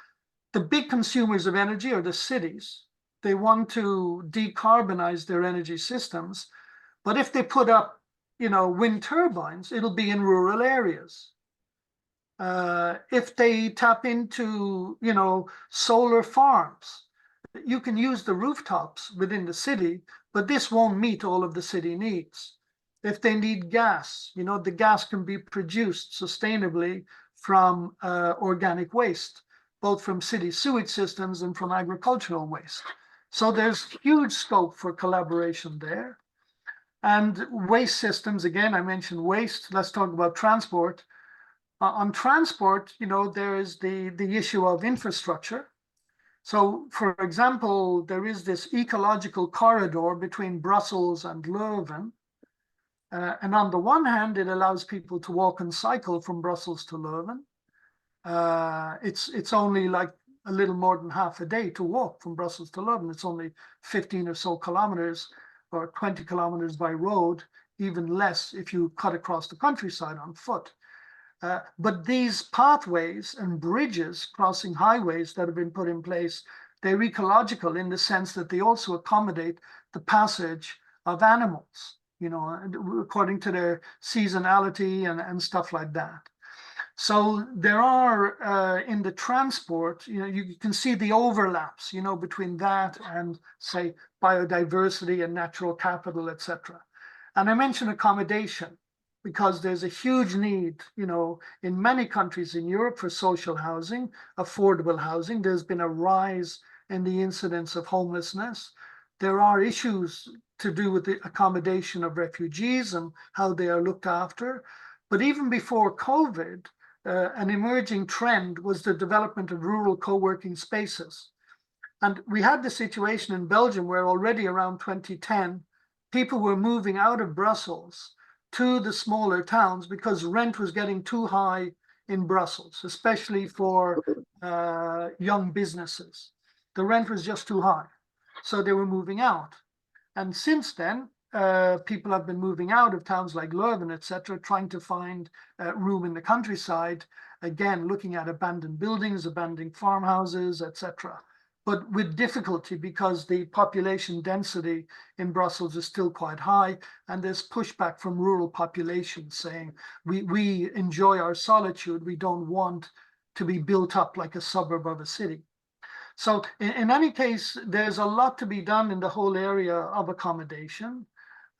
The big consumers of energy are the cities. They want to decarbonize their energy systems, but if they put up wind turbines, it'll be in rural areas. If they tap into, solar farms, you can use the rooftops within the city, but this won't meet all of the city needs. If they need gas, the gas can be produced sustainably from organic waste, both from city sewage systems and from agricultural waste. So there's huge scope for collaboration there. And waste systems, again, I mentioned waste. Let's talk about transport. On transport, there is the issue of infrastructure. So, for example, there is this ecological corridor between Brussels and Leuven. And on the one hand, it allows people to walk and cycle from Brussels to Leuven. It's only like a little more than half a day to walk from Brussels to Leuven. It's only 15 or so kilometers, or 20 kilometers by road, even less if you cut across the countryside on foot. But these pathways and bridges crossing highways that have been put in place, they're ecological in the sense that they also accommodate the passage of animals, according to their seasonality and stuff like that. So there are in the transport, you can see the overlaps, between that and, say, biodiversity and natural capital, etc. And I mentioned accommodation because there's a huge need, in many countries in Europe for social housing, affordable housing. There's been a rise in the incidence of homelessness. There are issues to do with the accommodation of refugees and how they are looked after. But even before COVID, an emerging trend was the development of rural co-working spaces. And we had the situation in Belgium where already around 2010, people were moving out of Brussels to the smaller towns because rent was getting too high in Brussels, especially for young businesses. The rent was just too high. So they were moving out. And since then, people have been moving out of towns like Leuven, etc., trying to find room in the countryside, again, looking at abandoned buildings, abandoned farmhouses, etc., but with difficulty because the population density in Brussels is still quite high, and there's pushback from rural populations saying, we enjoy our solitude, we don't want to be built up like a suburb of a city. So in any case, there's a lot to be done in the whole area of accommodation.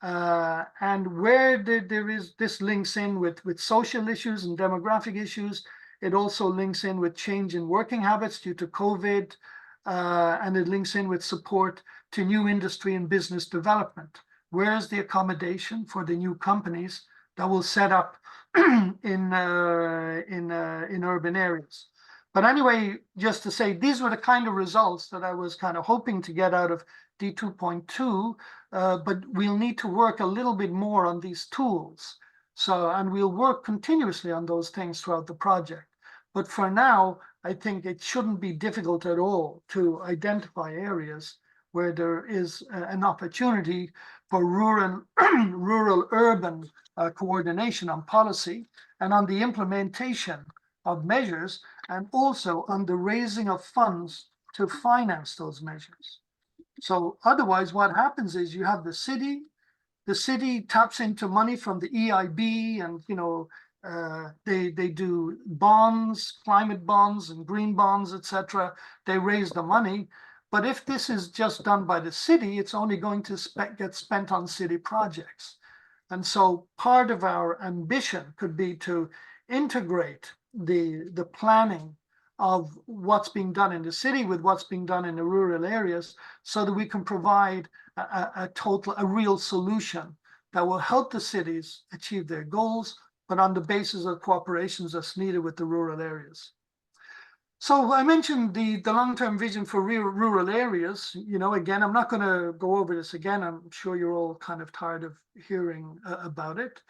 And where this links in with social issues and demographic issues, it also links in with change in working habits due to COVID, and it links in with support to new industry and business development. Where's the accommodation for the new companies that will set up in urban areas? But anyway, just to say, these were the kind of results that I was kind of hoping to get out of D2.2, but we'll need to work a little bit more on these tools. And we'll work continuously on those things throughout the project. But for now, I think it shouldn't be difficult at all to identify areas where there is an opportunity for rural-urban coordination on policy and on the implementation of measures, and also on the raising of funds to finance those measures. So otherwise, what happens is you have the city taps into money from the EIB, and they do bonds, climate bonds and green bonds, etc. They raise the money. But if this is just done by the city, it's only going to get spent on city projects. And so part of our ambition could be to integrate the planning of what's being done in the city with what's being done in the rural areas, so that we can provide a real solution that will help the cities achieve their goals, but on the basis of cooperations that's needed with the rural areas. So I mentioned the long-term vision for rural areas. Again, I'm not going to go over this again. I'm sure you're all kind of tired of hearing about it.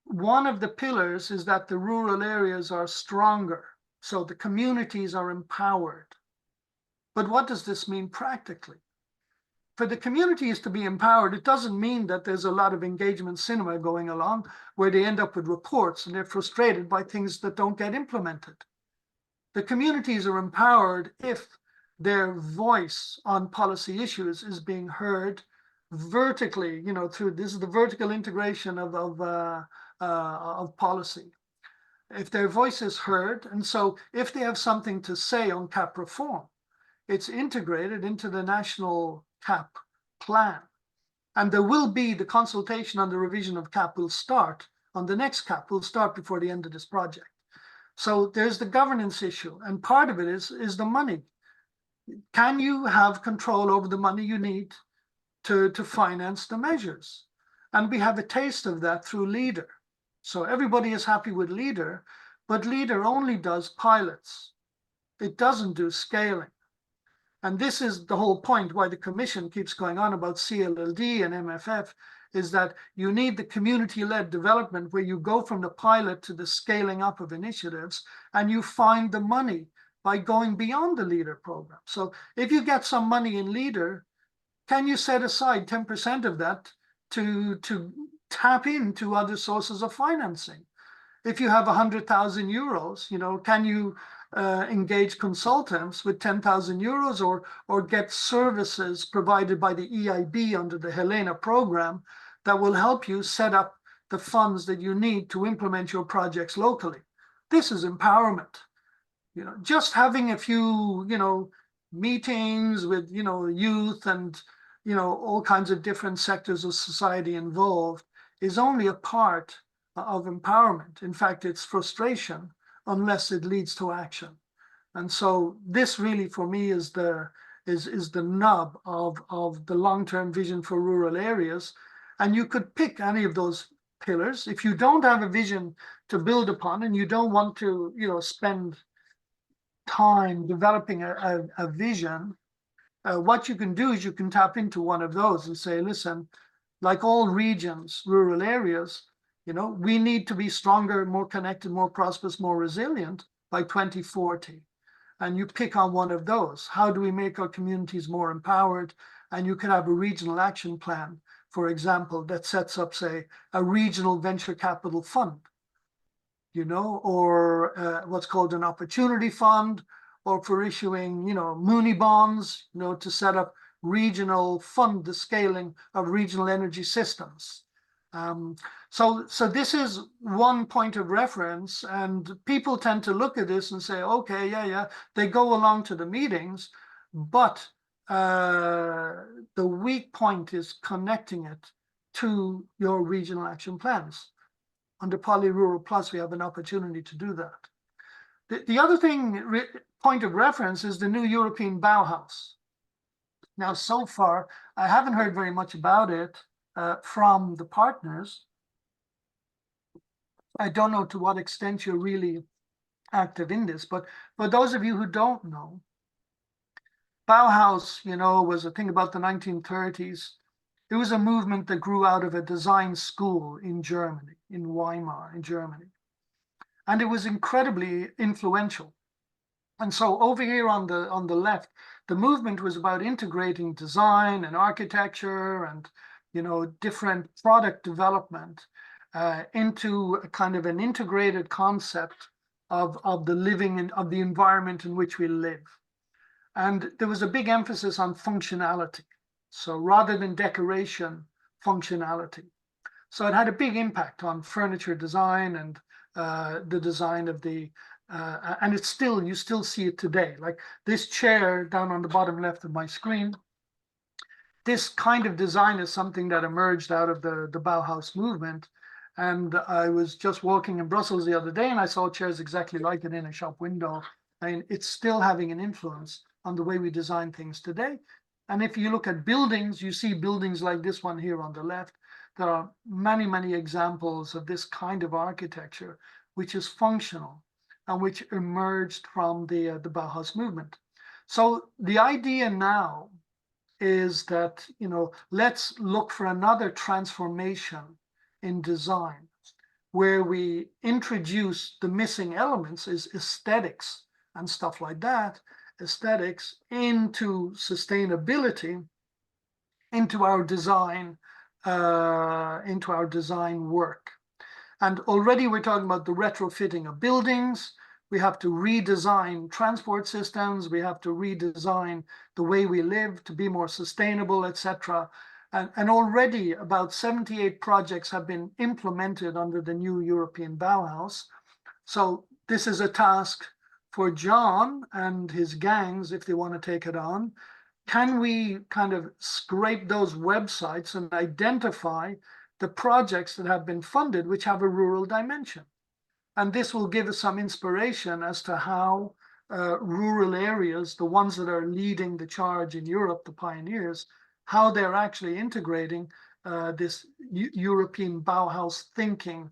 One of the pillars is that the rural areas are stronger, so the communities are empowered. But what does this mean practically? For the communities to be empowered, it doesn't mean that there's a lot of engagement cinema going along where they end up with reports and they're frustrated by things that don't get implemented. The communities are empowered if their voice on policy issues is being heard vertically, through this is the vertical integration of policy. If their voice is heard, and so if they have something to say on CAP reform, it's integrated into the national CAP plan. And there will be the consultation on the revision of CAP will start on the next CAP, will start before the end of this project. So there's the governance issue, and part of it is the money. Can you have control over the money you need to finance the measures? And we have a taste of that through LEADER. So everybody is happy with LEADER, but LEADER only does pilots. It doesn't do scaling. And this is the whole point why the Commission keeps going on about CLLD and MFF, is that you need the community-led development where you go from the pilot to the scaling up of initiatives, and you find the money by going beyond the LEADER program. So if you get some money in LEADER, can you set aside 10% of that to tap into other sources of financing? If you have 100,000 euros, can you engage consultants with 10,000 euros or get services provided by the EIB under the Helena program that will help you set up the funds that you need to implement your projects locally? This is empowerment. Just having a few, meetings with, youth and, all kinds of different sectors of society involved is only a part of empowerment. In fact, it's frustration unless it leads to action. And so this really, for me, is the nub of the long-term vision for rural areas. And you could pick any of those pillars. If you don't have a vision to build upon and you don't want to, spend time developing a vision, what you can do is you can tap into one of those and say, listen, like all regions, rural areas, we need to be stronger, more connected, more prosperous, more resilient by 2040. And you pick on one of those. How do we make our communities more empowered? And you can have a regional action plan, for example, that sets up, say, a regional venture capital fund, or what's called an opportunity fund, or for issuing, Muni bonds, to set up regional fund the scaling of regional energy systems. So this is one point of reference, and people tend to look at this and say, okay, yeah, they go along to the meetings, but the weak point is connecting it to your regional action plans. Under PoliRuralPlus, we have an opportunity to do that. The other point of reference is the new European Bauhaus. Now, so far, I haven't heard very much about it from the partners. I don't know to what extent you're really active in this, but for those of you who don't know, Bauhaus, was a thing about the 1930s. It was a movement that grew out of a design school in Germany, in Weimar, in Germany. And it was incredibly influential. And so over here on the left, the movement was about integrating design and architecture and, different product development into a kind of an integrated concept of the living and of the environment in which we live. And there was a big emphasis on functionality. So rather than decoration, functionality. So it had a big impact on furniture design and the design of the, and you still see it today. Like this chair down on the bottom left of my screen, this kind of design is something that emerged out of the Bauhaus movement. And I was just walking in Brussels the other day and I saw chairs exactly like it in a shop window. I mean, it's still having an influence on the way we design things today. And if you look at buildings, you see buildings like this one here on the left. There are many, many examples of this kind of architecture, which is functional and which emerged from the Bauhaus movement. So the idea now is that, let's look for another transformation in design where we introduce the missing elements is aesthetics and stuff like that, aesthetics into sustainability, into our design work. And already we're talking about the retrofitting of buildings. We have to redesign transport systems. We have to redesign the way we live to be more sustainable, etc. And already about 78 projects have been implemented under the new European Bauhaus. So this is a task for John and his gangs, if they want to take it on. Can we kind of scrape those websites and identify the projects that have been funded, which have a rural dimension? And this will give us some inspiration as to how rural areas, the ones that are leading the charge in Europe, the pioneers, how they're actually integrating this European Bauhaus thinking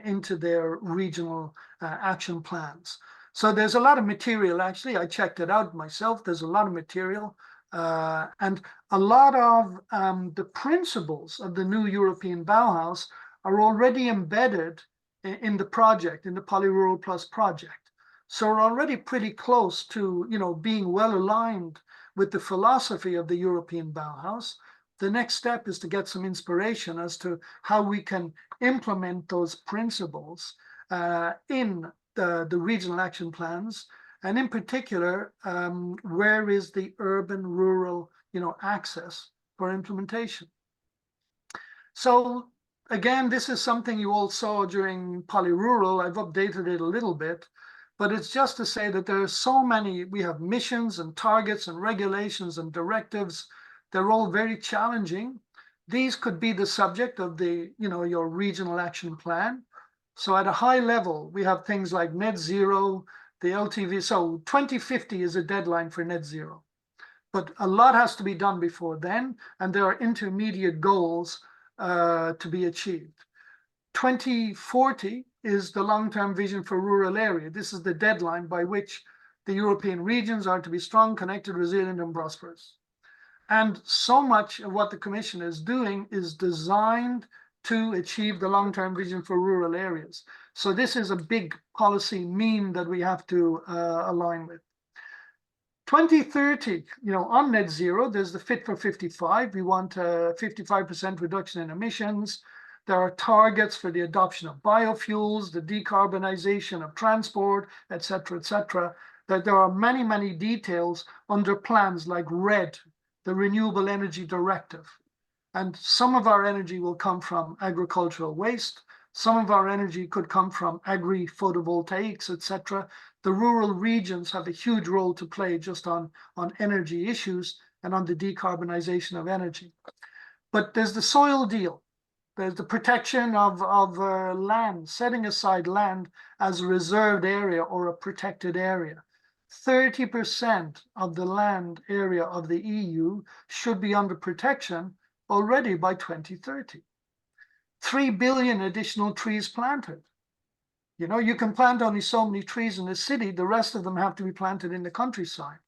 into their regional action plans. So there's a lot of material, actually. I checked it out myself. There's a lot of material. And a lot of the principles of the new European Bauhaus are already embedded in the project, in the PoliRuralPlus project. So we're already pretty close to, being well aligned with the philosophy of the European Bauhaus. The next step is to get some inspiration as to how we can implement those principles in the regional action plans, and in particular, where is the urban-rural, access for implementation? So again, this is something you all saw during PoliRural. I've updated it a little bit, but it's just to say that there are so many. We have missions and targets and regulations and directives. They're all very challenging. These could be the subject of the, your regional action plan. So at a high level, we have things like net zero, the LTV. So 2050 is a deadline for net zero. But a lot has to be done before then, and there are intermediate goals to be achieved. 2040 is the long-term vision for rural area. This is the deadline by which the European regions are to be strong, connected, resilient, and prosperous. And so much of what the Commission is doing is designed to achieve the long-term vision for rural areas. So this is a big policy mean that we have to align with. 2030, on net zero, there's the Fit for 55. We want a 55% reduction in emissions. There are targets for the adoption of biofuels, the decarbonization of transport, et cetera, that there are many, many details under plans like RED, the Renewable Energy Directive. And some of our energy will come from agricultural waste. Some of our energy could come from agri-photovoltaics, et cetera. The rural regions have a huge role to play just on energy issues and on the decarbonization of energy. But there's the soil deal. There's the protection of land, setting aside land as a reserved area or a protected area. 30% of the land area of the EU should be under protection already by 2030. 3 billion additional trees planted. You can plant only so many trees in the city. The rest of them have to be planted in the countryside.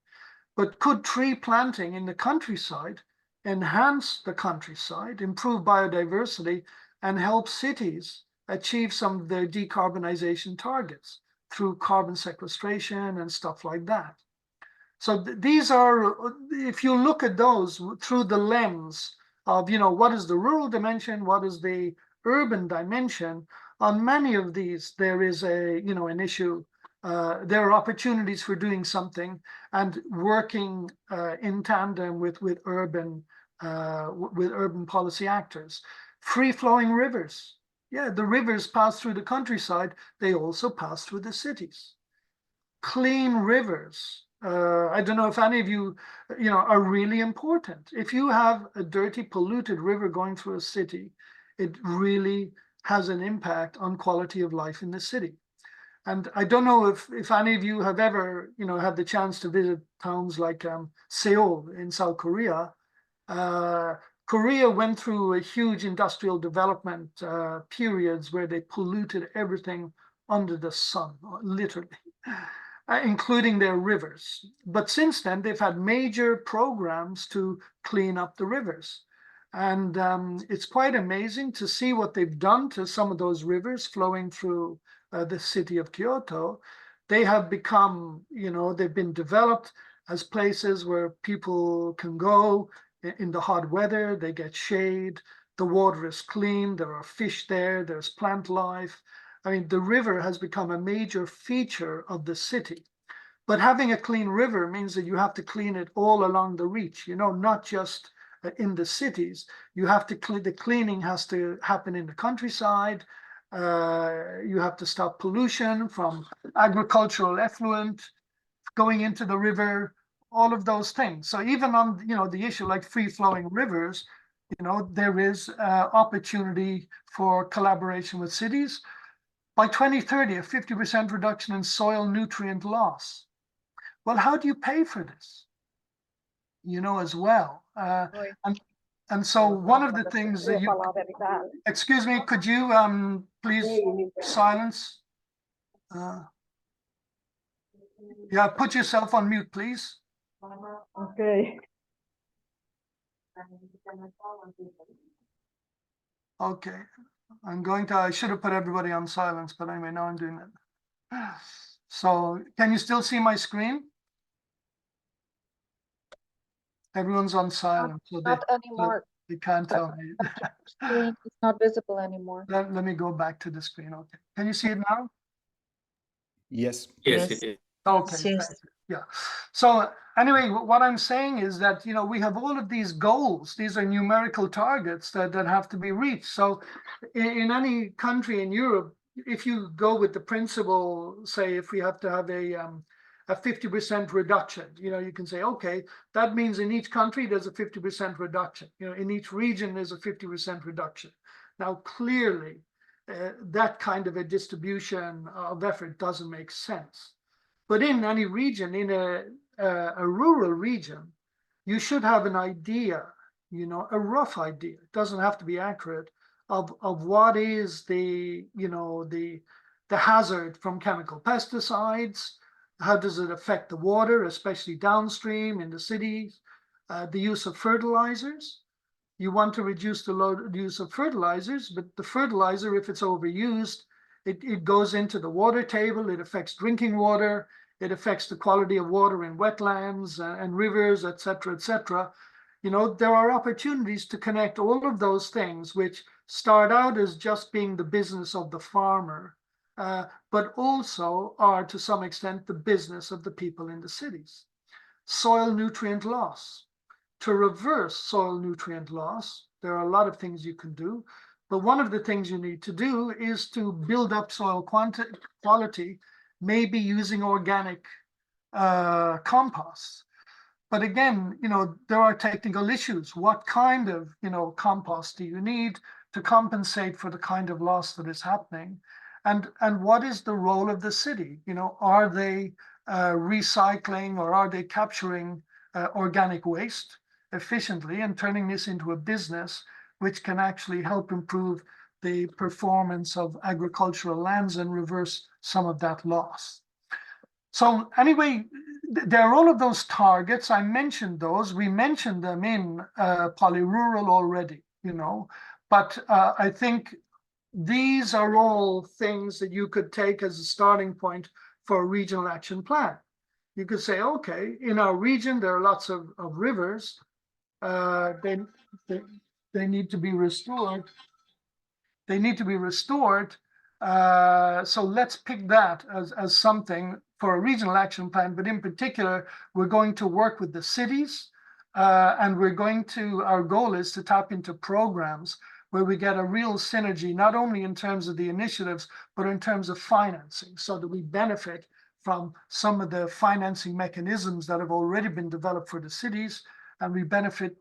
But could tree planting in the countryside enhance the countryside, improve biodiversity, and help cities achieve some of their decarbonization targets through carbon sequestration and stuff like that? So these are, if you look at those through the lens of, what is the rural dimension, what is the urban dimension, on many of these, there is an issue. There are opportunities for doing something and working in tandem with urban policy actors. Free-flowing rivers. Yeah, the rivers pass through the countryside. They also pass through the cities. Clean rivers. I don't know if any of you, are really important. If you have a dirty, polluted river going through a city, it really has an impact on quality of life in the city. And I don't know if any of you have ever, had the chance to visit towns like Seoul in South Korea. Korea went through a huge industrial development periods where they polluted everything under the sun, literally, including their rivers. But since then, they've had major programs to clean up the rivers. And it's quite amazing to see what they've done to some of those rivers flowing through the city of Kyoto. They have become, they've been developed as places where people can go in the hot weather. They get shade. The water is clean. There are fish there. There's plant life. I mean, the river has become a major feature of the city. But having a clean river means that you have to clean it all along the reach, not just in the cities. You have to the cleaning has to happen in the countryside. You have to stop pollution from agricultural effluent going into the river, all of those things. So even on the issue like free-flowing rivers, there is opportunity for collaboration with cities. By 2030, a 50% reduction in soil nutrient loss. Well, how do you pay for this? As well. And so one of the things that excuse me, could you please silence. Yeah, put yourself on mute, please. Okay. Okay, I should have put everybody on silence, but anyway, now I'm doing it. So can you still see my screen? Everyone's on silent, so Not anymore. they can't tell me. Screen is not visible anymore. Let me go back to the screen. Okay, can you see it now? Yes. Yes, it is. Okay, Yes. thank you. Yeah. So anyway, what I'm saying is that, you know, we have all of these goals. These are numerical targets that have to be reached. So in any country in Europe, if you go with the principle, say, if we have to have a 50% reduction, you know, you can say, okay, that means in each country there's a 50% reduction. You know, in each region there's a 50% reduction. Now, clearly, that kind of a distribution of effort doesn't make sense. But in any region, in a rural region, you should have an idea, you know, a rough idea. It doesn't have to be accurate of what is the, you know, the hazard from chemical pesticides. How does it affect the water, especially downstream in the cities? The use of fertilizers. You want to reduce the use of fertilizers, but the fertilizer, if it's overused, it goes into the water table, it affects drinking water, it affects the quality of water in wetlands and rivers, et cetera, You know, there are opportunities to connect all of those things, which start out as just being the business of the farmer, but also are to some extent the business of the people in the cities. Soil nutrient loss. To reverse soil nutrient loss, there are a lot of things you can do, but one of the things you need to do is to build up soil quality, maybe using organic compost. But again, you know, there are technical issues. What kind of, you know, compost do you need to compensate for the kind of loss that is happening? And what is the role of the city? You know, are they recycling or are they capturing organic waste efficiently and turning this into a business which can actually help improve the performance of agricultural lands and reverse some of that loss? So anyway, there are all of those targets. I mentioned those. We mentioned them in PoliRural already, you know, but I think these are all things that you could take as a starting point for a regional action plan. You could say, okay, in our region, there are lots of rivers. They need to be restored. They need to be restored. So let's pick that as something for a regional action plan. But in particular, we're going to work with the cities, and our goal is to tap into programs where we get a real synergy, not only in terms of the initiatives, but in terms of financing, so that we benefit from some of the financing mechanisms that have already been developed for the cities, and we benefit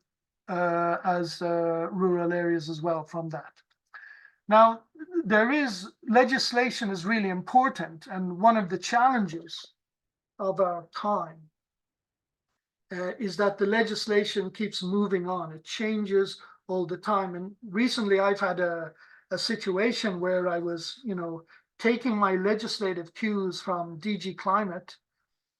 as rural areas as well from that. Now, legislation is really important, and one of the challenges of our time is that the legislation keeps moving on. It changes all the time. And recently I've had a situation where I was, you know, taking my legislative cues from DG Climate,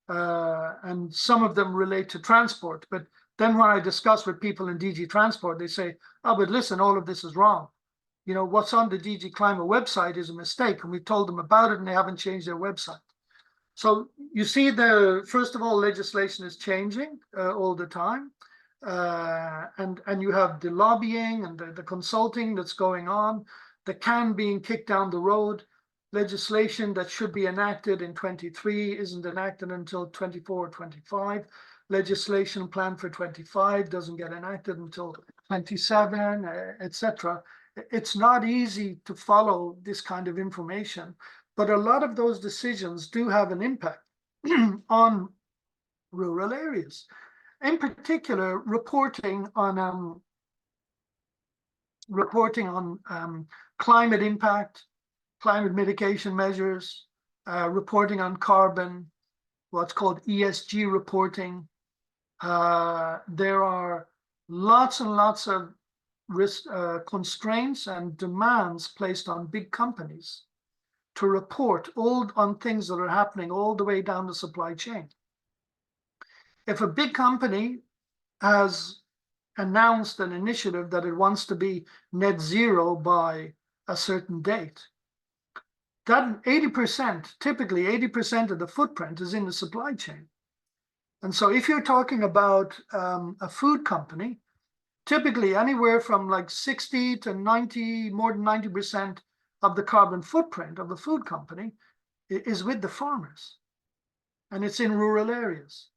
and some of them relate to transport. But then when I discuss with people in DG Transport, they say, oh, but listen, all of this is wrong. You know, what's on the DG Climate website is a mistake, and we told them about it and they haven't changed their website. So you see, first of all, legislation is changing all the time. And you have the lobbying and the consulting that's going on, the can being kicked down the road. Legislation that should be enacted in 23 isn't enacted until 24 or 25. Legislation planned for 25 doesn't get enacted until 27, etc. It's not easy to follow this kind of information, but a lot of those decisions do have an impact on rural areas. In particular, reporting on climate impact, climate mitigation measures, reporting on carbon, what's called ESG reporting. There are lots and lots of constraints and demands placed on big companies to report all on things that are happening all the way down the supply chain. If a big company has announced an initiative that it wants to be net zero by a certain date, that 80%, typically 80% of the footprint is in the supply chain. And so if you're talking about a food company, typically anywhere from like 60 to 90, more than 90% of the carbon footprint of the food company is with the farmers, and it's in rural areas.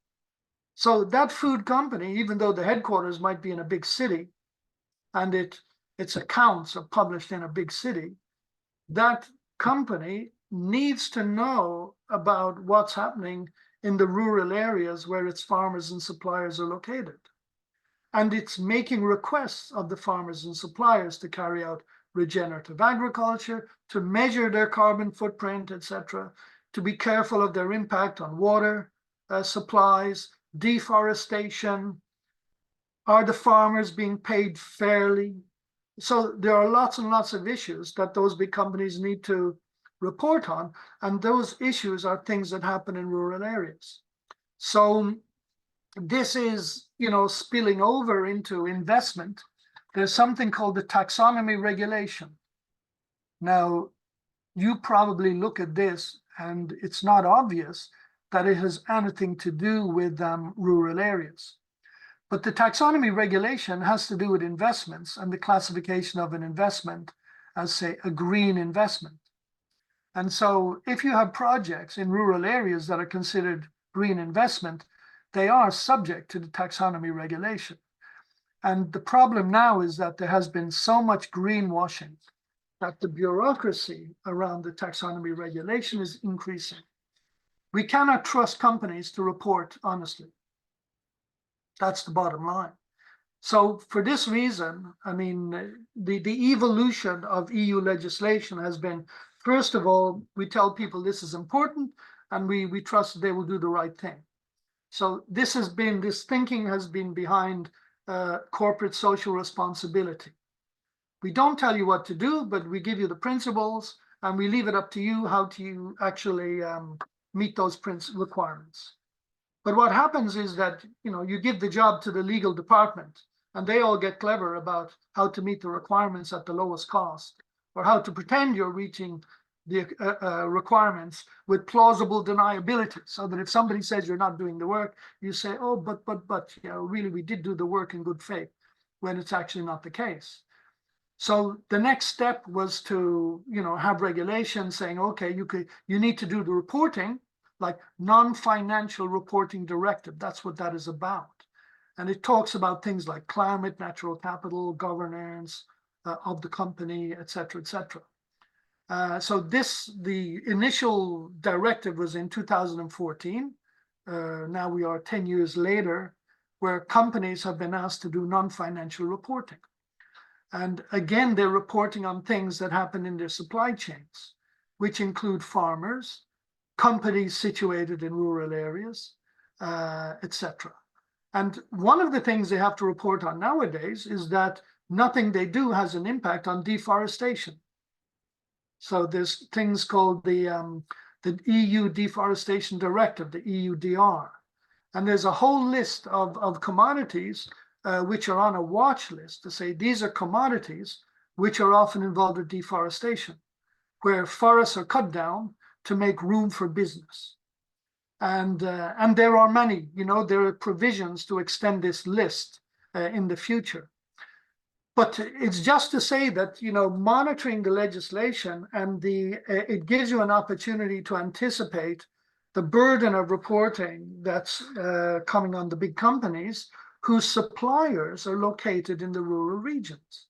So that food company, even though the headquarters might be in a big city and its accounts are published in a big city, that company needs to know about what's happening in the rural areas where its farmers and suppliers are located. And it's making requests of the farmers and suppliers to carry out regenerative agriculture, to measure their carbon footprint, etc., to be careful of their impact on water supplies, deforestation. Are the farmers being paid fairly? So there are lots and lots of issues that those big companies need to report on, and those issues are things that happen in rural areas. So this is, spilling over into investment. There's something called the taxonomy regulation. Now, you probably look at this and it's not obvious that it has anything to do with rural areas. But the taxonomy regulation has to do with investments and the classification of an investment as, say, a green investment. And so if you have projects in rural areas that are considered green investment, they are subject to the taxonomy regulation. And the problem now is that there has been so much greenwashing that the bureaucracy around the taxonomy regulation is increasing. We cannot trust companies to report honestly. That's the bottom line. So for this reason, I mean, the evolution of EU legislation has been, first of all, we tell people this is important and we trust they will do the right thing. So this thinking has been behind corporate social responsibility. We don't tell you what to do, but we give you the principles and we leave it up to you how to actually meet those requirements. But what happens is that, you give the job to the legal department and they all get clever about how to meet the requirements at the lowest cost, or how to pretend you're reaching the requirements with plausible deniability, so that if somebody says you're not doing the work, you say, oh, but, really we did do the work in good faith, when it's actually not the case. So the next step was to, have regulations saying, okay, you need to do the reporting, like non-financial reporting directive. That's what that is about. And it talks about things like climate, natural capital, governance of the company, et cetera, et cetera. So the initial directive was in 2014. Now we are 10 years later, where companies have been asked to do non-financial reporting. And again, they're reporting on things that happen in their supply chains, which include farmers, companies situated in rural areas, etc. And one of the things they have to report on nowadays is that nothing they do has an impact on deforestation. So there's things called the EU Deforestation Directive, the EUDR. And there's a whole list of commodities which are on a watch list to say these are commodities which are often involved with deforestation, where forests are cut down to make room for business. And there are many, there are provisions to extend this list in the future. But it's just to say that, monitoring the legislation and it gives you an opportunity to anticipate the burden of reporting that's coming on the big companies whose suppliers are located in the rural regions.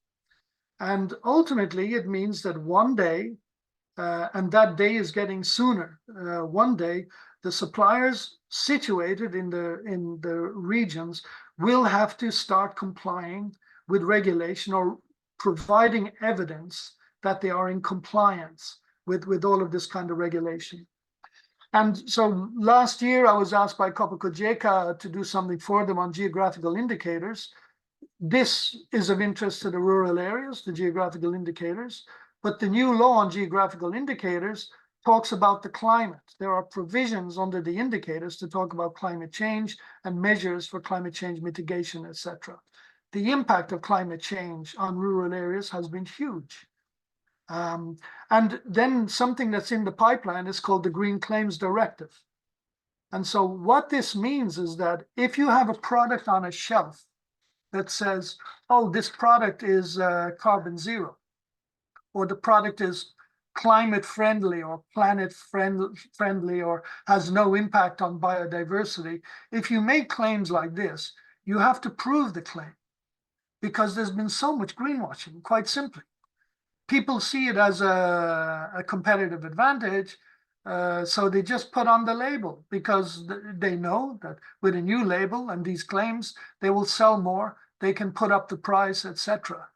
And ultimately, it means that one day, and that day is getting sooner, one day, the suppliers situated in the regions will have to start complying with regulation or providing evidence that they are in compliance with all of this kind of regulation. And so last year I was asked by Copa Cogeca to do something for them on geographical indicators. This is of interest to the rural areas, the geographical indicators, but the new law on geographical indicators talks about the climate. There are provisions under the indicators to talk about climate change and measures for climate change mitigation, etc. The impact of climate change on rural areas has been huge. And then something that's in the pipeline is called the Green Claims Directive. And so what this means is that if you have a product on a shelf that says, oh, this product is carbon zero, or the product is climate friendly or planet friendly or has no impact on biodiversity, if you make claims like this, you have to prove the claim because there's been so much greenwashing, quite simply. People see it as a competitive advantage, so they just put on the label because they know that with a new label and these claims, they will sell more, they can put up the price, etc.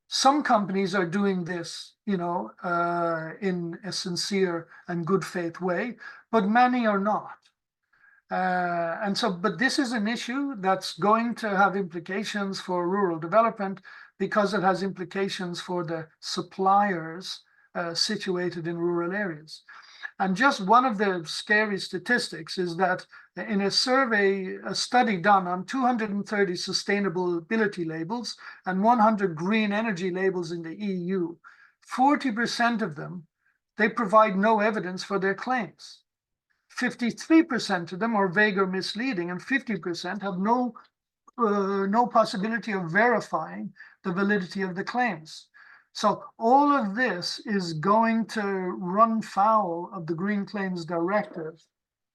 Some companies are doing this, in a sincere and good faith way, but many are not. But this is an issue that's going to have implications for rural development because it has implications for the suppliers situated in rural areas. And just one of the scary statistics is that in a survey, a study done on 230 sustainability labels and 100 green energy labels in the EU, 40% of them, they provide no evidence for their claims. 53% of them are vague or misleading, and 50% have no possibility of verifying the validity of the claims. So all of this is going to run foul of the Green Claims Directive.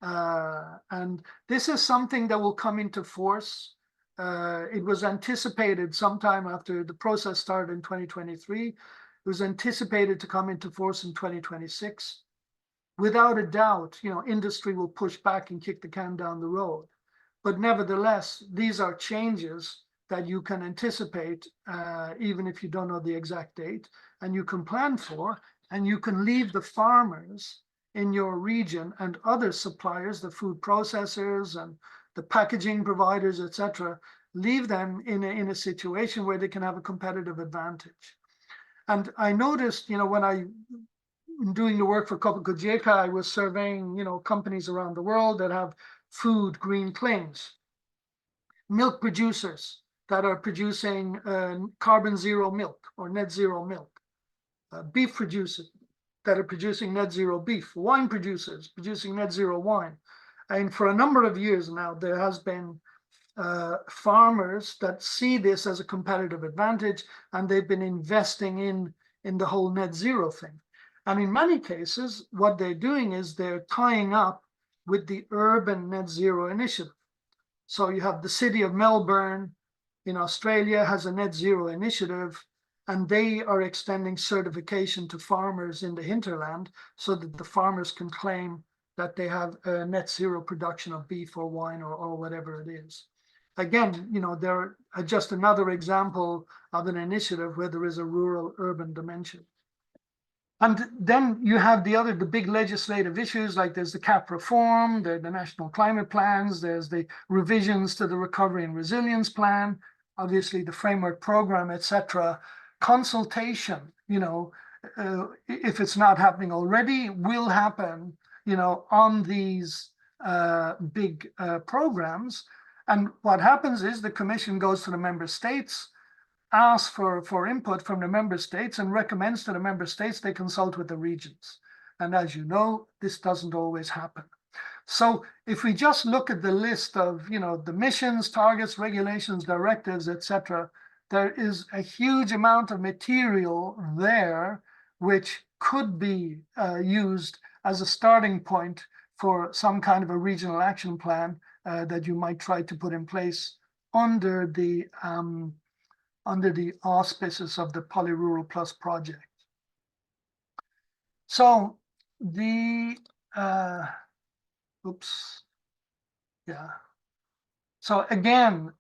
And this is something that will come into force. It was anticipated sometime after the process started in 2023. It was anticipated to come into force in 2026. Without a doubt, industry will push back and kick the can down the road. But nevertheless, these are changes that you can anticipate, even if you don't know the exact date, and you can plan for, and you can leave the farmers in your region and other suppliers, the food processors and the packaging providers, etc., leave them in a situation where they can have a competitive advantage. And I noticed, when I'm doing the work for Copa-Cogeca, I was surveying, companies around the world that have food green claims, milk producers that are producing carbon zero milk or net zero milk, beef producers that are producing net zero beef, wine producers producing net zero wine. And for a number of years now, there has been farmers that see this as a competitive advantage, and they've been investing in the whole net zero thing. And in many cases, what they're doing is they're tying up with the urban net zero initiative. So you have the city of Melbourne in Australia has a net zero initiative, and they are extending certification to farmers in the hinterland so that the farmers can claim that they have a net zero production of beef or wine or whatever it is. Again, they're just another example of an initiative where there is a rural-urban dimension. And then you have the big legislative issues, like there's the CAP reform, the national climate plans, there's the revisions to the Recovery and Resilience Plan, obviously the framework program, etc. Consultation, if it's not happening already, will happen, on these big programs. And what happens is the Commission goes to the member states, asks for input from the member states, and recommends to the member states they consult with the regions. And as you know, this doesn't always happen. So if we just look at the list of, the missions, targets, regulations, directives, etc., there is a huge amount of material there which could be used as a starting point for some kind of a regional action plan that you might try to put in place under the auspices of the PoliRuralPlus project. So So again,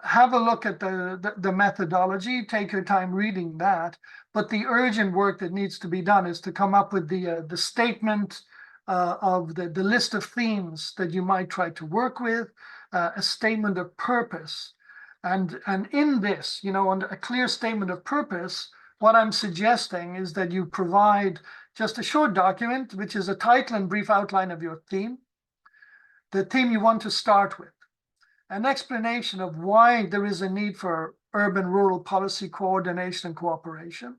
have a look at the methodology, take your time reading that, but the urgent work that needs to be done is to come up with the statement of the list of themes that you might try to work with, a statement of purpose, And in this, under a clear statement of purpose, what I'm suggesting is that you provide just a short document, which is a title and brief outline of your theme, the theme you want to start with, an explanation of why there is a need for urban-rural policy coordination and cooperation,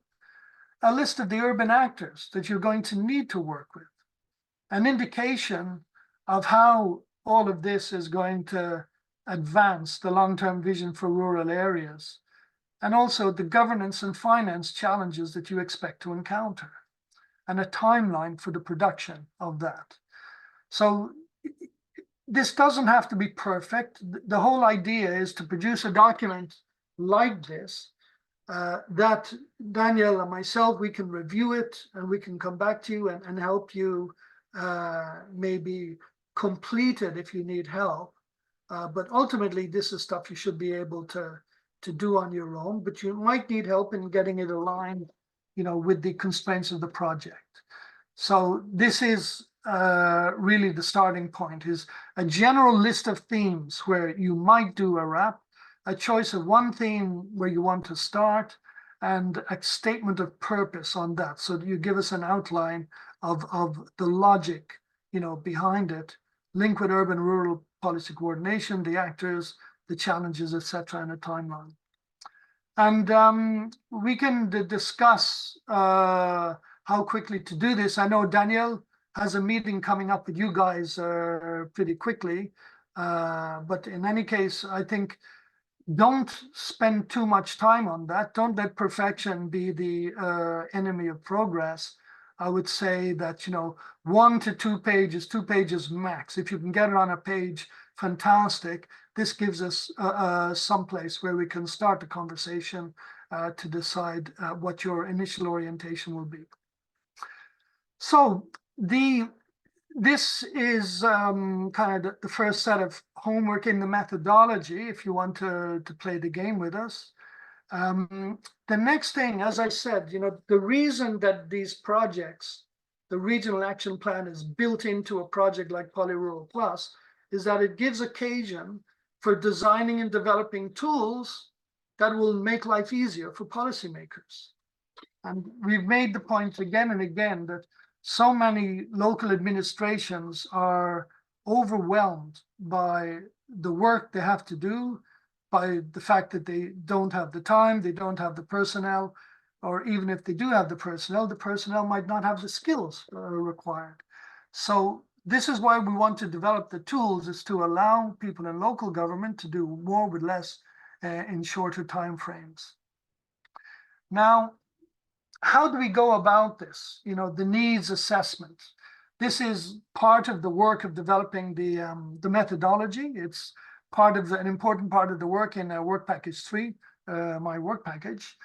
a list of the urban actors that you're going to need to work with, an indication of how all of this is going to advance the long-term vision for rural areas, and also the governance and finance challenges that you expect to encounter, and a timeline for the production of that. So this doesn't have to be perfect. The whole idea is to produce a document like this that Danielle and myself, we can review it and we can come back to you and help you maybe complete it if you need help. But ultimately, this is stuff you should be able to do on your own, but you might need help in getting it aligned, with the constraints of the project. So this is really the starting point, is a general list of themes where you might do a wrap, a choice of one theme where you want to start, and a statement of purpose on that. So that you give us an outline of the logic, behind it, link with urban-rural policy coordination, the actors, the challenges, etc., and a timeline. And we can discuss how quickly to do this. I know Danielle has a meeting coming up with you guys pretty quickly, but in any case, I think don't spend too much time on that. Don't let perfection be the enemy of progress. I would say that, 1 to 2 pages, 2 pages max. If you can get it on a page, fantastic. This gives us some place where we can start the conversation to decide what your initial orientation will be. So this is kind of the first set of homework in the methodology, if you want to play the game with us. The next thing, as I said, the reason that these projects, the regional action plan is built into a project like PoliRuralPlus is that it gives occasion for designing and developing tools that will make life easier for policymakers. And we've made the point again and again that so many local administrations are overwhelmed by the work they have to do, by the fact that they don't have the time, they don't have the personnel, or even if they do have the personnel might not have the skills required. So this is why we want to develop the tools, is to allow people in local government to do more with less in shorter time frames. Now, how do we go about this? The needs assessment. This is part of the work of developing the methodology. It's part of an important part of the work in work package 3, my work package.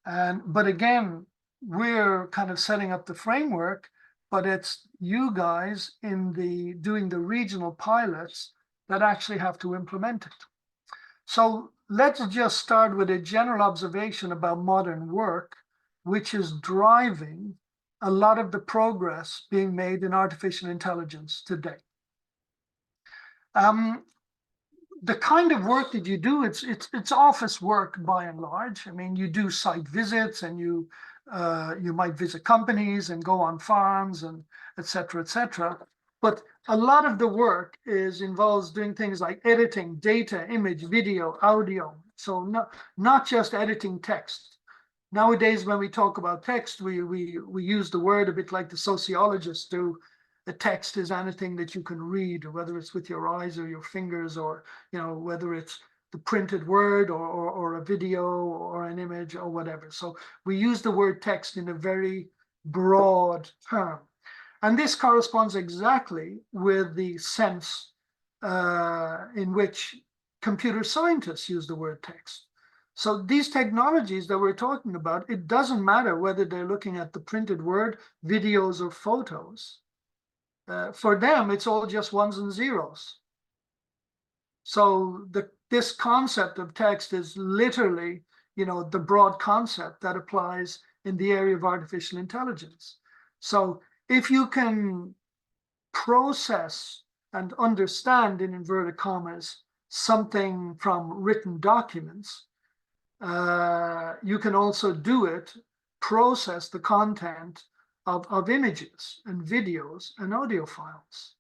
But again, we're kind of setting up the framework, but it's you guys in doing the regional pilots that actually have to implement it. So let's just start with a general observation about modern work, which is driving a lot of the progress being made in artificial intelligence today. The kind of work that you do, it's office work by and large. I mean, you do site visits and you might visit companies and go on farms and et cetera, but a lot of the work involves doing things like editing data, image, video, audio. So not just editing text. Nowadays, when we talk about text, we use the word a bit like the sociologists do. A text is anything that you can read, whether it's with your eyes or your fingers, or whether it's the printed word or a video or an image or whatever. So we use the word text in a very broad term. And this corresponds exactly with the sense in which computer scientists use the word text. So these technologies that we're talking about, it doesn't matter whether they're looking at the printed word, videos, or photos. For them, it's all just ones and zeros. So this concept of text is literally, the broad concept that applies in the area of artificial intelligence. So if you can process and understand, in inverted commas, something from written documents, you can also do it, process the content of images and videos and audio files.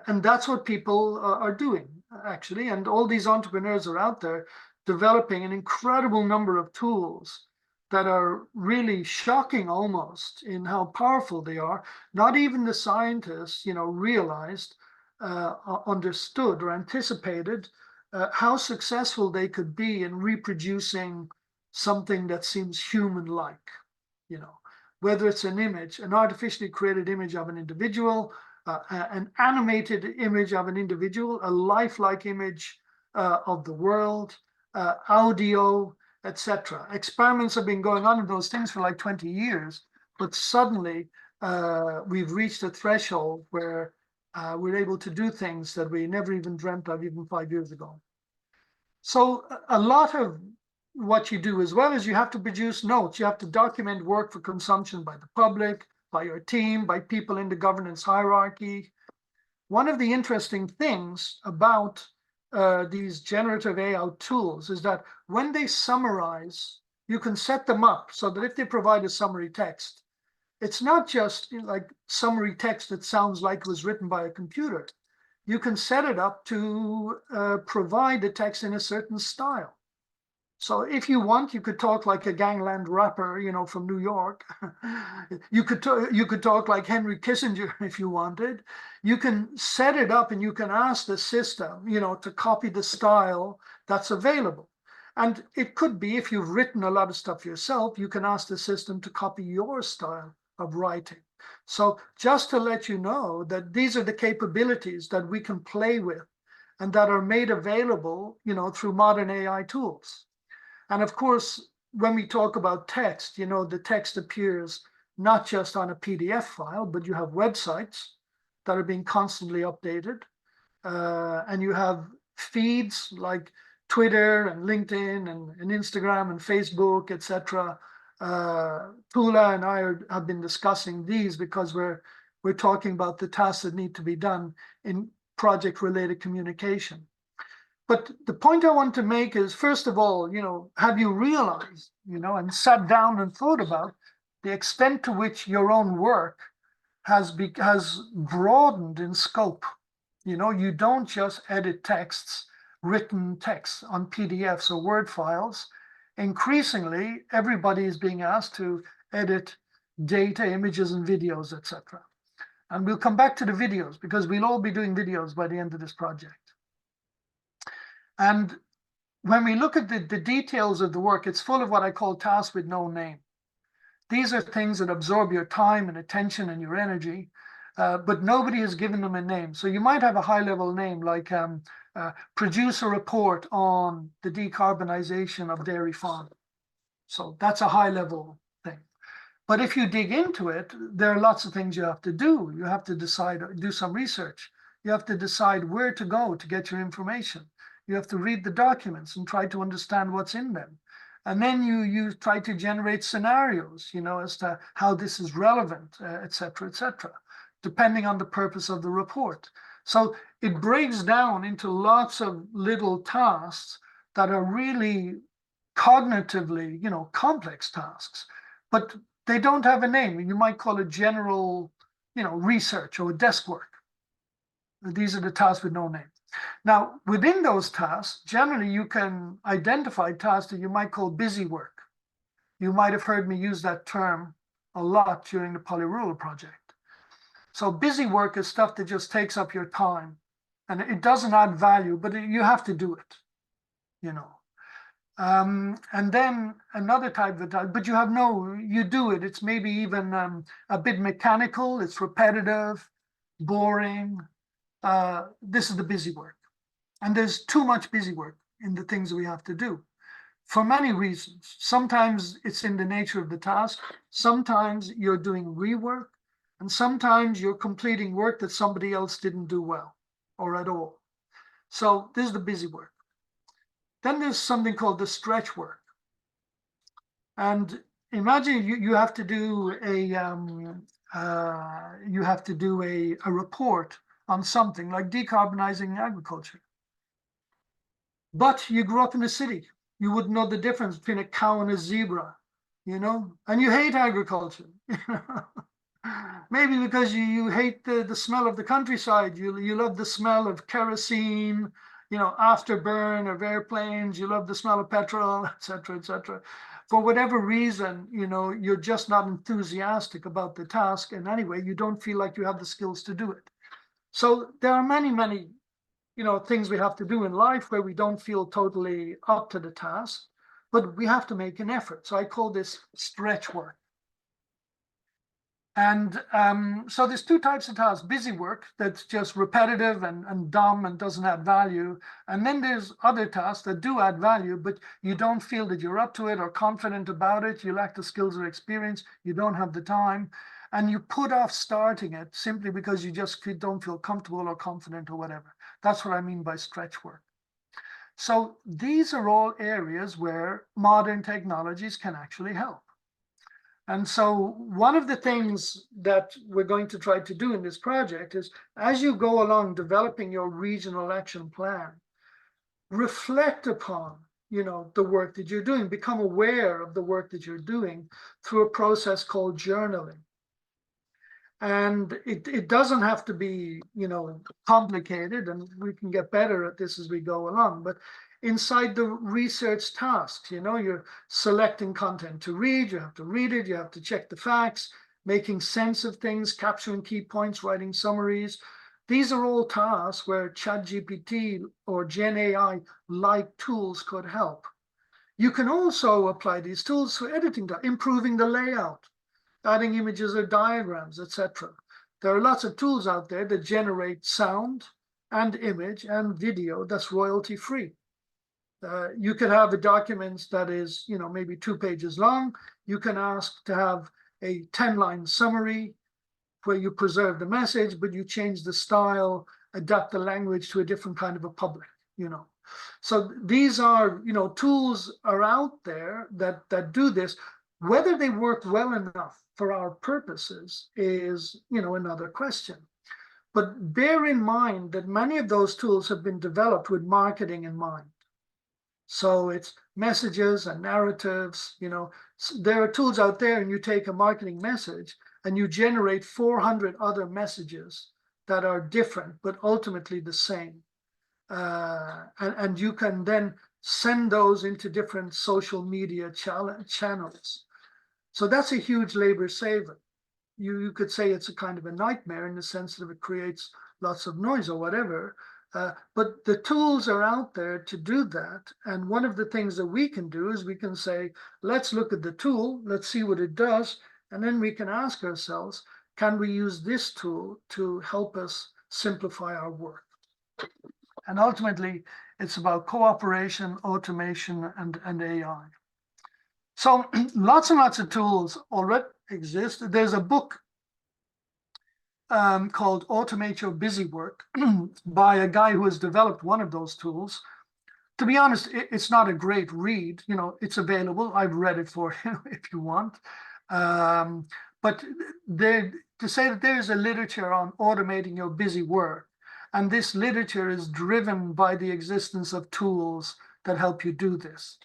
And that's what people are doing, actually. And all these entrepreneurs are out there developing an incredible number of tools that are really shocking almost in how powerful they are. Not even the scientists, realized, understood or anticipated how successful they could be in reproducing something that seems human-like, whether it's an image, an artificially created image of an individual, an animated image of an individual, a lifelike image of the world, audio, etc. Experiments have been going on in those things for like 20 years, but suddenly we've reached a threshold where we're able to do things that we never even dreamt of even 5 years ago. So a lot of what you do as well is you have to produce notes. You have to document work for consumption by the public, by your team, by people in the governance hierarchy. One of the interesting things about these generative AI tools is that when they summarize, you can set them up so that if they provide a summary text, it's not just like summary text that sounds like it was written by a computer. You can set it up to provide the text in a certain style. So if you want, you could talk like a gangland rapper, from New York. You could talk like Henry Kissinger if you wanted. You can set it up and you can ask the system, to copy the style that's available. And it could be, if you've written a lot of stuff yourself, you can ask the system to copy your style of writing. So just to let you know that these are the capabilities that we can play with and that are made available, through modern AI tools. And of course, when we talk about text, the text appears not just on a PDF file, but you have websites that are being constantly updated. And you have feeds like Twitter and LinkedIn and Instagram and Facebook, etc. Tula and I have been discussing these because we're talking about the tasks that need to be done in project-related communication. But the point I want to make is, first of all, have you realized, and sat down and thought about the extent to which your own work has broadened in scope? You don't just edit texts, written texts on PDFs or Word files. Increasingly, everybody is being asked to edit data, images, and videos, etc. And we'll come back to the videos because we'll all be doing videos by the end of this project. And when we look at the details of the work, it's full of what I call tasks with no name. These are things that absorb your time and attention and your energy, but nobody has given them a name. So you might have a high-level name like produce a report on the decarbonization of dairy farm. So that's a high-level thing. But if you dig into it, there are lots of things you have to do. You have to decide, do some research. You have to decide where to go to get your information. You have to read the documents and try to understand what's in them. And then you try to generate scenarios, as to how this is relevant, et cetera, depending on the purpose of the report. So it breaks down into lots of little tasks that are really cognitively, complex tasks, but they don't have a name. You might call it general, research or desk work. These are the tasks with no name. Now, within those tasks, generally you can identify tasks that you might call busy work. You might have heard me use that term a lot during the PoliRural project. So busy work is stuff that just takes up your time and it doesn't add value, but you have to do it, And then another type of task, but you do it. It's maybe even a bit mechanical, it's repetitive, boring. This is the busy work. And there's too much busy work in the things that we have to do for many reasons. Sometimes it's in the nature of the task. Sometimes you're doing rework. And sometimes you're completing work that somebody else didn't do well or at all. So this is the busy work. Then there's something called the stretch work. And imagine you have to do a report on something like decarbonizing agriculture. But you grew up in a city. You wouldn't know the difference between a cow and a zebra, you know, and you hate agriculture. Maybe because you hate the smell of the countryside. You love the smell of kerosene, you know, afterburn of airplanes. You love the smell of petrol, etc., etc. For whatever reason, you know, you're just not enthusiastic about the task. And anyway, you don't feel like you have the skills to do it. So there are many, many, you know, things we have to do in life where we don't feel totally up to the task, but we have to make an effort. So I call this stretch work. And so there's two types of tasks: busy work that's just repetitive and dumb and doesn't add value. And then there's other tasks that do add value, but you don't feel that you're up to it or confident about it. You lack the skills or experience. You don't have the time. And you put off starting it simply because you just don't feel comfortable or confident or whatever. That's what I mean by stretch work. So these are all areas where modern technologies can actually help. And so one of the things that we're going to try to do in this project is, as you go along developing your regional action plan, reflect upon, you know, the work that you're doing, become aware of the work that you're doing through a process called journaling. And it doesn't have to be, you know, complicated, and we can get better at this as we go along. But inside the research tasks, you know, you're selecting content to read, you have to read it, you have to check the facts, making sense of things, capturing key points, writing summaries. These are all tasks where ChatGPT or Gen AI-like tools could help. You can also apply these tools for editing, improving the layout, adding images or diagrams, etc. There are lots of tools out there that generate sound and image and video that's royalty free. You could have a document that is, you know, maybe 2 pages long. You can ask to have a 10-line summary where you preserve the message, but you change the style, adapt the language to a different kind of a public, you know. So these are, you know, tools are out there that do this. Whether they work well enough for our purposes is, you know, another question. But bear in mind that many of those tools have been developed with marketing in mind. So it's messages and narratives, you know. There are tools out there, and you take a marketing message and you generate 400 other messages that are different, but ultimately the same. And you can then send those into different social media channels. So that's a huge labor saver. You could say it's a kind of a nightmare in the sense that it creates lots of noise or whatever. But the tools are out there to do that. And one of the things that we can do is we can say, let's look at the tool, let's see what it does. And then we can ask ourselves, can we use this tool to help us simplify our work? And ultimately, it's about cooperation, automation, and AI. So lots and lots of tools already exist. There's a book called Automate Your Busy Work by a guy who has developed one of those tools. To be honest, it's not a great read. You know, it's available. I've read it for you if you want. But to say that there's a literature on automating your busy work, and this literature is driven by the existence of tools that help you do this.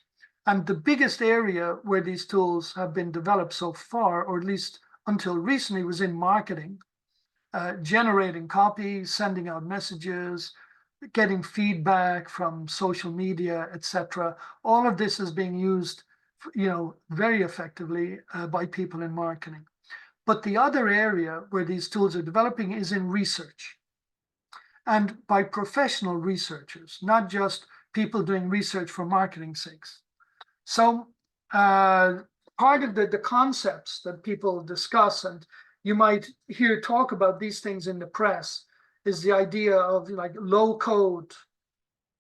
And the biggest area where these tools have been developed so far, or at least until recently, was in marketing, generating copy, sending out messages, getting feedback from social media, etc. All of this is being used, you know, very effectively by people in marketing. But the other area where these tools are developing is in research, and by professional researchers, not just people doing research for marketing's sakes. So part of the concepts that people discuss, and you might hear talk about these things in the press, is the idea of like low-code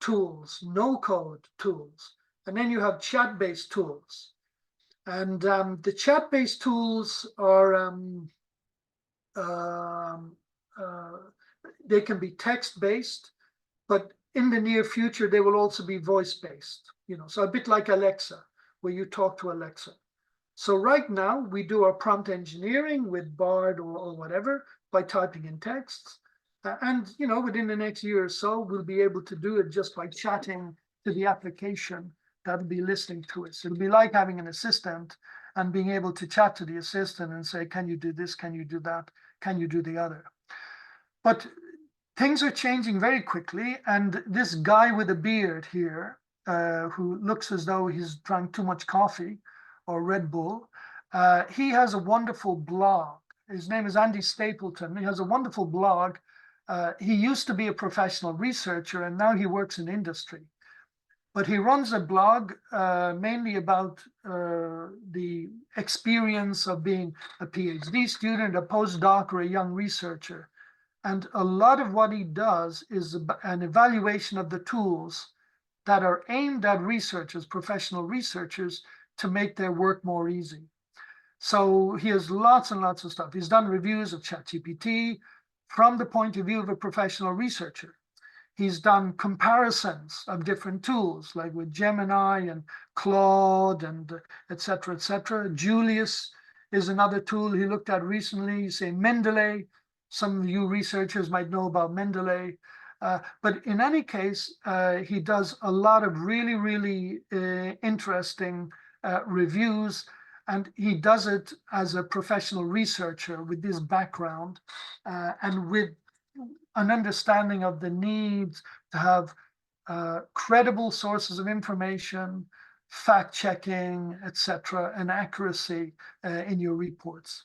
tools, no-code tools, and then you have chat-based tools. And the chat-based tools are they can be text-based, but in the near future they will also be voice-based. You know, so a bit like Alexa, where you talk to Alexa. So right now we do our prompt engineering with Bard or whatever by typing in texts. And, you know, within the next year or so, we'll be able to do it just by chatting to the application that'll be listening to us. It'll be like having an assistant and being able to chat to the assistant and say, can you do this? Can you do that? Can you do the other? But things are changing very quickly. And this guy with a beard here, who looks as though he's drank too much coffee or Red Bull, he has a wonderful blog. His name is Andy Stapleton. He has a wonderful blog. He used to be a professional researcher and now he works in industry. But he runs a blog mainly about the experience of being a PhD student, a postdoc, or a young researcher. And a lot of what he does is an evaluation of the tools that are aimed at researchers, professional researchers, to make their work more easy. So he has lots and lots of stuff. He's done reviews of ChatGPT from the point of view of a professional researcher. He's done comparisons of different tools, like with Gemini and Claude and et cetera, et cetera. Julius is another tool he looked at recently, say Mendeley. Some of you researchers might know about Mendeley. But in any case, he does a lot of really, really interesting reviews, and he does it as a professional researcher with this background and with an understanding of the needs to have credible sources of information, fact-checking, etc., and accuracy in your reports.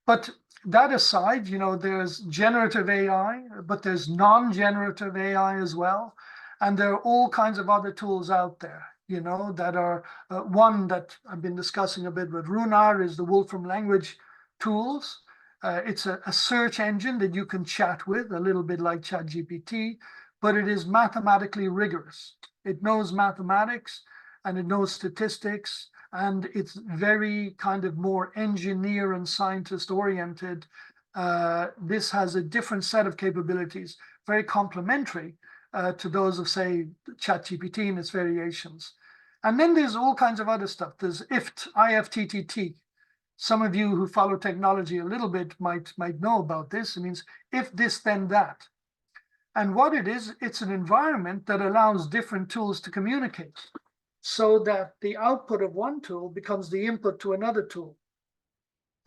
But that aside, you know, there's generative AI, but there's non-generative AI as well. And there are all kinds of other tools out there, you know, that are one that I've been discussing a bit with Runar is the Wolfram language tools. It's a search engine that you can chat with, a little bit like ChatGPT, but it is mathematically rigorous. It knows mathematics and it knows statistics, and it's very kind of more engineer and scientist oriented. This has a different set of capabilities, very complementary to those of, say, ChatGPT and its variations. And then there's all kinds of other stuff. There's IFTTT. Some of you who follow technology a little bit might know about this. It means if this, then that. And what it is, it's an environment that allows different tools to communicate so that the output of one tool becomes the input to another tool.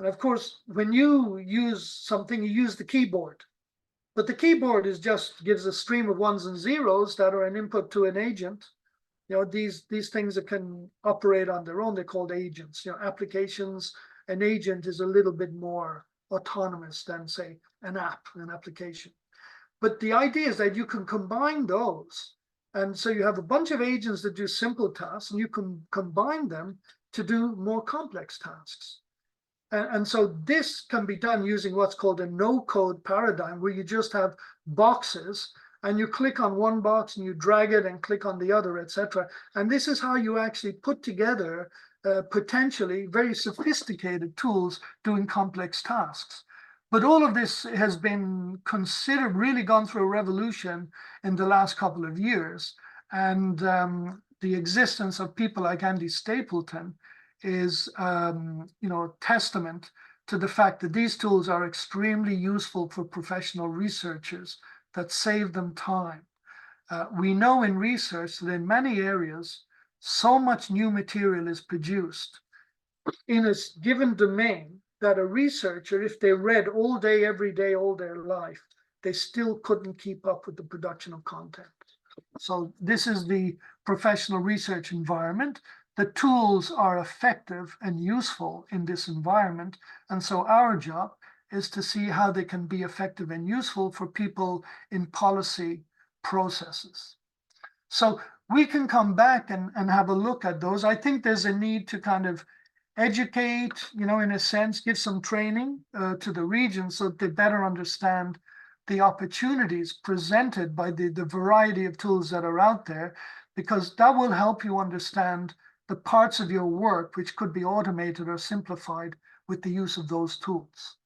And of course, when you use something, you use the keyboard. But the keyboard is just gives a stream of ones and zeros that are an input to an agent. You know, these things that can operate on their own, they're called agents. You know, applications, an agent is a little bit more autonomous than, say, an app, an application. But the idea is that you can combine those. And so you have a bunch of agents that do simple tasks, and you can combine them to do more complex tasks. And so this can be done using what's called a no-code paradigm, where you just have boxes, and you click on one box and you drag it and click on the other, etc. And this is how you actually put together potentially very sophisticated tools doing complex tasks. But all of this has been considered, really gone through a revolution in the last couple of years. And the existence of people like Andy Stapleton is, you know, testament to the fact that these tools are extremely useful for professional researchers that save them time. We know in research that in many areas, so much new material is produced in a given domain that a researcher, if they read all day, every day, all their life, they still couldn't keep up with the production of content. So this is the professional research environment. The tools are effective and useful in this environment. And so our job is to see how they can be effective and useful for people in policy processes. So we can come back and have a look at those. I think there's a need to kind of educate, you know, in a sense, give some training to the region so that they better understand the opportunities presented by the variety of tools that are out there, because that will help you understand the parts of your work which could be automated or simplified with the use of those tools.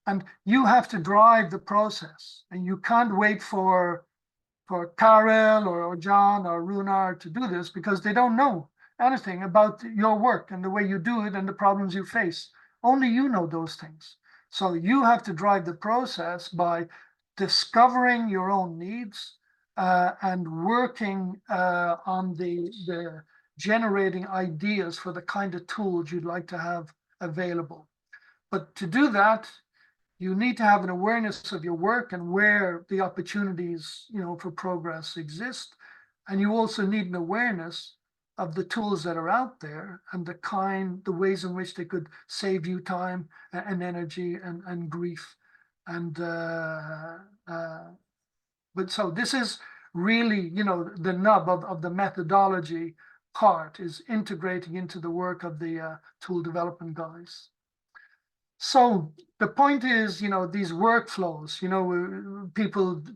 And you have to drive the process, and you can't wait for Karel or John or Runar to do this, because they don't know anything about your work and the way you do it and the problems you face. Only you know those things. So you have to drive the process by discovering your own needs, and working on the generating ideas for the kind of tools you'd like to have available. But to do that, you need to have an awareness of your work and where the opportunities, for progress exist. And you also need an awareness of the tools that are out there and the ways in which they could save you time and energy and grief. And but so this is really, the nub of the methodology part, is integrating into the work of the tool development guys. So the point is, these workflows,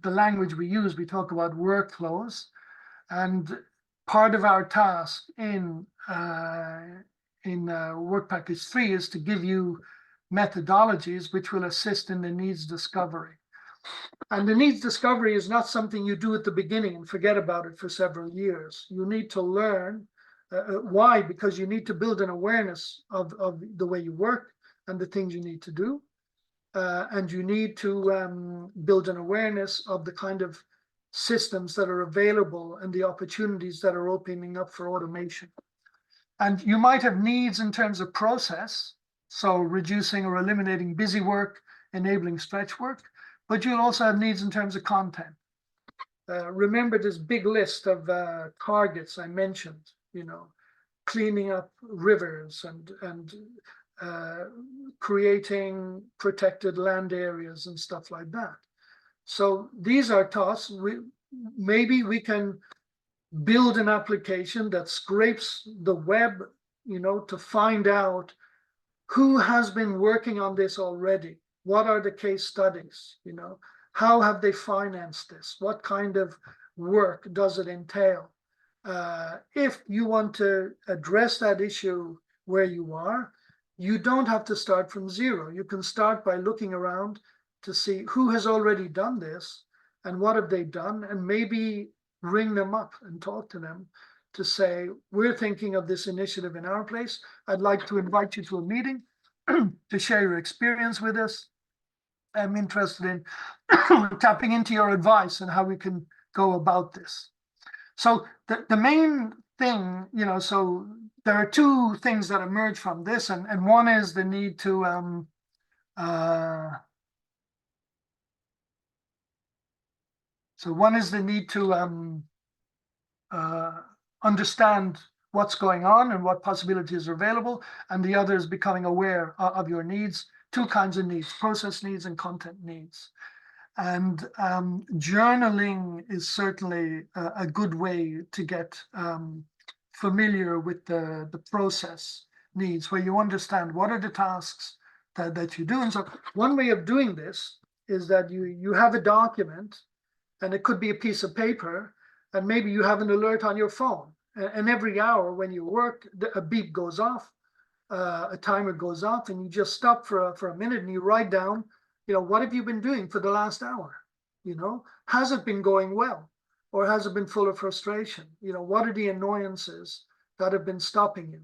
the language we use, we talk about workflows, and part of our task in Work Package 3 is to give you methodologies which will assist in the needs discovery. And the needs discovery is not something you do at the beginning and forget about it for several years. You need to learn. Why? Because you need to build an awareness of the way you work and the things you need to do. And you need to build an awareness of the kind of systems that are available and the opportunities that are opening up for automation. And you might have needs in terms of process, so reducing or eliminating busy work, enabling stretch work, but you'll also have needs in terms of content. Remember this big list of targets I mentioned, cleaning up rivers and creating protected land areas and stuff like that. So these are tasks. Maybe we can build an application that scrapes the web, to find out who has been working on this already. What are the case studies? How have they financed this? What kind of work does it entail? If you want to address that issue where you are, you don't have to start from zero. You can start by looking around to see who has already done this and what have they done, and maybe ring them up and talk to them to say, we're thinking of this initiative in our place. I'd like to invite you to a meeting to share your experience with us. I'm interested in tapping into your advice and how we can go about this. So the main thing, so there are two things that emerge from this, and one is the need to understand what's going on and what possibilities are available, and the other is becoming aware of your needs. Two kinds of needs: process needs and content needs. And journaling is certainly a good way to get familiar with the process needs, where you understand what are the tasks that you do. And so one way of doing this is that you have a document, and it could be a piece of paper, and maybe you have an alert on your phone. And every hour when you work, a beep goes off, a timer goes off, and you just stop for a minute and you write down, what have you been doing for the last hour? Has it been going well? Or has it been full of frustration? What are the annoyances that have been stopping you?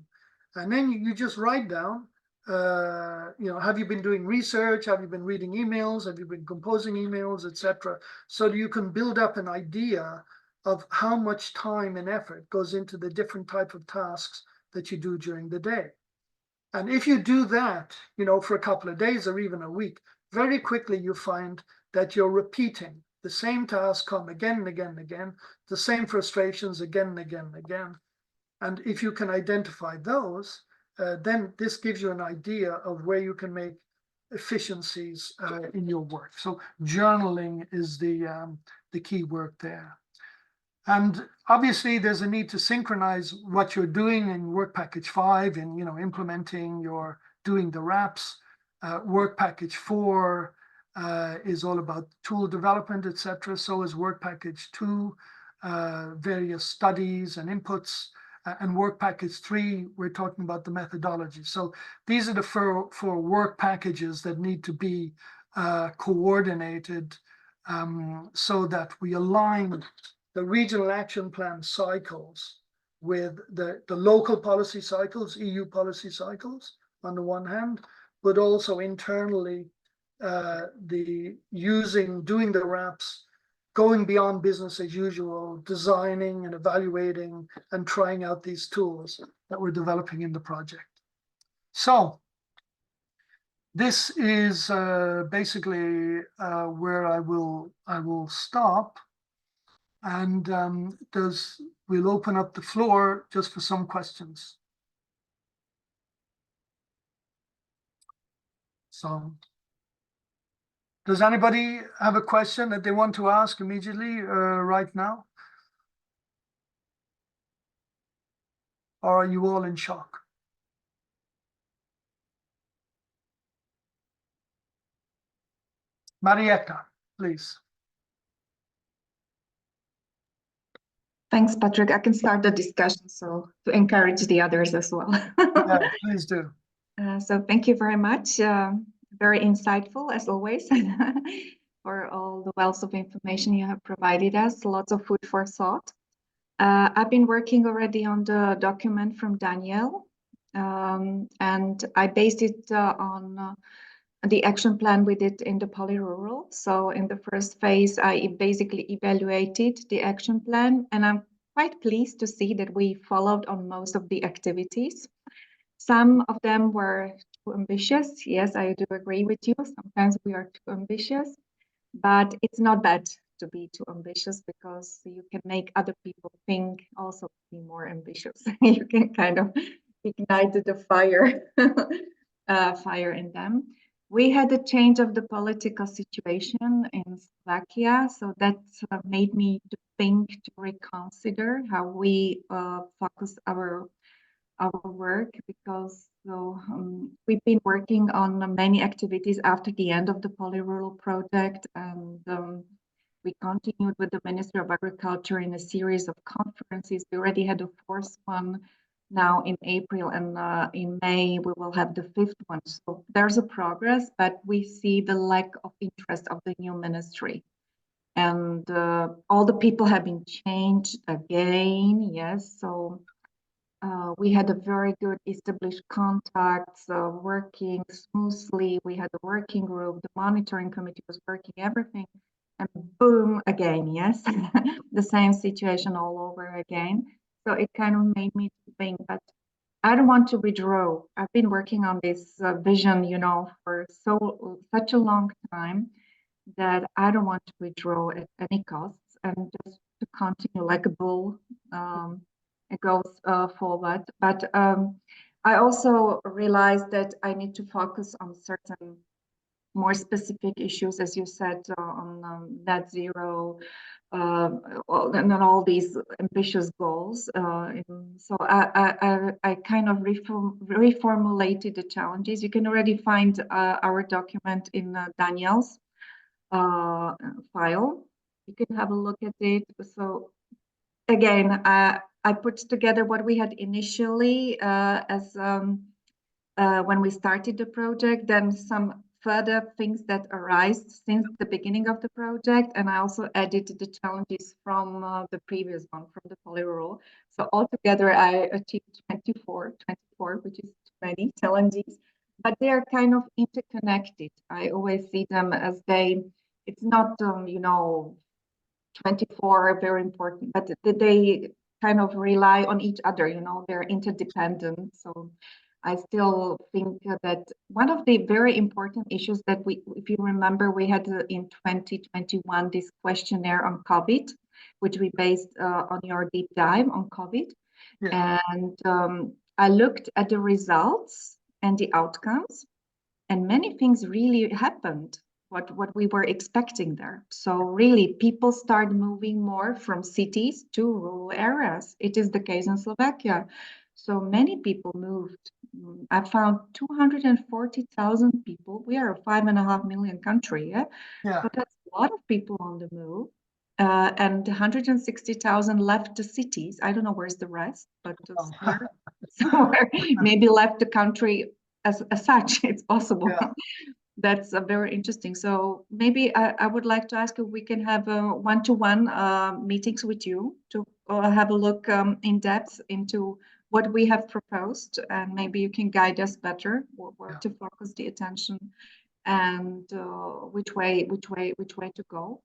And then you just write down, have you been doing research? Have you been reading emails? Have you been composing emails, etc.? So that you can build up an idea of how much time and effort goes into the different type of tasks that you do during the day. And if you do that, for a couple of days or even a week, very quickly you find that you're repeating the same task come again and again and again, the same frustrations again and again and again. And if you can identify those, then this gives you an idea of where you can make efficiencies in your work. So journaling is the key work there. And obviously there's a need to synchronize what you're doing in Work Package 5 and implementing doing the wraps. Work Package 4 is all about tool development, etc. So is Work Package 2, various studies and inputs. And Work Package 3, we're talking about the methodology. So these are the four work packages that need to be coordinated so that we align the regional action plan cycles with the local policy cycles, EU policy cycles on the one hand, but also internally doing the wraps going beyond business as usual, designing and evaluating and trying out these tools that we're developing in the project. So this is basically where I will stop, and we'll open up the floor just for some questions. So, does anybody have a question that they want to ask immediately right now? Or are you all in shock? Marietta, please. Thanks, Patrick. I can start the discussion, so to encourage the others as well. Yeah, please do. So thank you very much. Very insightful, as always, for all the wealth of information you have provided us. Lots of food for thought. I've been working already on the document from Danielle, and I based it on the action plan we did in the PoliRural. So in the first phase, I basically evaluated the action plan, and I'm quite pleased to see that we followed on most of the activities. Some of them were too ambitious. Yes, I do agree with you. Sometimes we are too ambitious, but it's not bad to be too ambitious because you can make other people think also be more ambitious. You can kind of ignite the fire, fire in them. We had a change of the political situation in Slovakia, so that made me to think, to reconsider how we focus our work, because we've been working on many activities after the end of the PoliRural project, and we continued with the Ministry of Agriculture in a series of conferences. We already had a fourth one now in April, and in May we will have the fifth one. So there's a progress, but we see the lack of interest of the new ministry. And all the people have been changed again, yes. So we had a very good established contacts, working smoothly. We had a working group, the monitoring committee was working, everything. And boom, again, yes, the same situation all over again. So it kind of made me think, but I don't want to withdraw. I've been working on this vision, you know, for such a long time that I don't want to withdraw at any costs, and just to continue like a bull. It goes forward. But I also realized that I need to focus on certain more specific issues, as you said, on net zero, and all these ambitious goals. So I kind of reformulated the challenges. You can already find our document in Danielle's file. You can have a look at it. So again, I put together what we had initially as when we started the project, then some further things that arise since the beginning of the project, and I also added the challenges from the previous one, from the PoliRural. So altogether, I achieved 24, which is too many challenges, but they are kind of interconnected. I always see them as it's not, you know, 24 are very important, but they kind of rely on each other, you know, they're interdependent. So I still think that one of the very important issues that if you remember, we had in 2021 this questionnaire on COVID, which we based on your deep dive on COVID. Yeah. And I looked at the results and the outcomes, and many things really happened. What we were expecting there. So really, people start moving more from cities to rural areas. It is the case in Slovakia. So many people moved. I found 240,000 people. We are a 5.5 million country, yeah? So that's a lot of people on the move. And 160,000 left the cities. I don't know where's the rest, but somewhere maybe left the country as such. It's possible. Yeah. That's very interesting. So maybe I would like to ask if we can have one-to-one meetings with you to have a look in depth into what we have proposed, and maybe you can guide us better where to focus the attention and which way to go.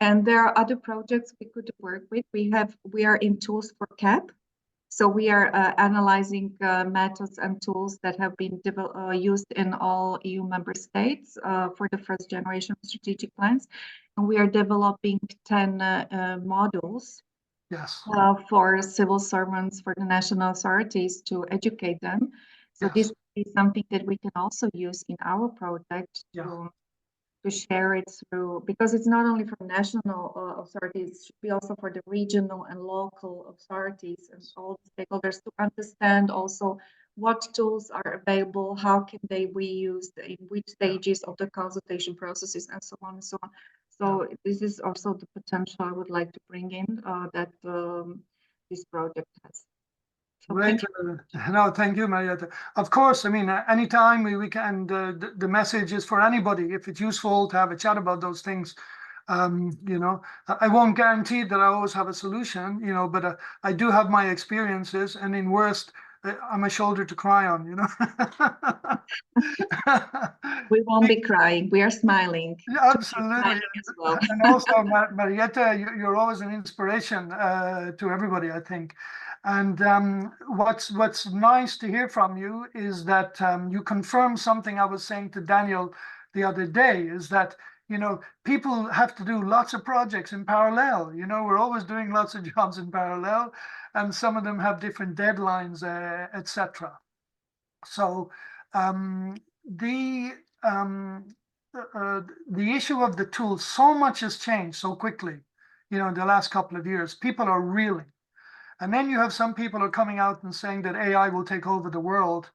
And there are other projects we could work with. We are in tools for CAP. So we are analyzing methods and tools that have been used in all EU member states for the first generation of strategic plans. And we are developing 10 modules Yes. for civil servants, for the national authorities to educate them. So Yes. this is something that we can also use in our project to share it through, because it's not only for national authorities, it should be also for the regional and local authorities and all the stakeholders to understand also what tools are available, how can they be used, in which stages of the consultation processes, and so on and so on. So this is also the potential I would like to bring in that this project has. So Great. No, thank you, Marietta. Of course, I mean, anytime we can, the message is for anybody, if it's useful to have a chat about those things. You know, I won't guarantee that I always have a solution, you know, but I do have my experiences, and in worst, I'm a shoulder to cry on, you know. we won't be crying, we are smiling. Absolutely. As well. And also, Marietta, you're always an inspiration to everybody, I think. And what's nice to hear from you is that you confirm something I was saying to Daniel the other day, is that, you know, people have to do lots of projects in parallel. You know, we're always doing lots of jobs in parallel, and some of them have different deadlines, etc. So the issue of the tools, so much has changed so quickly, you know, in the last couple of years. People are reeling. And then you have some people are coming out and saying that AI will take over the world.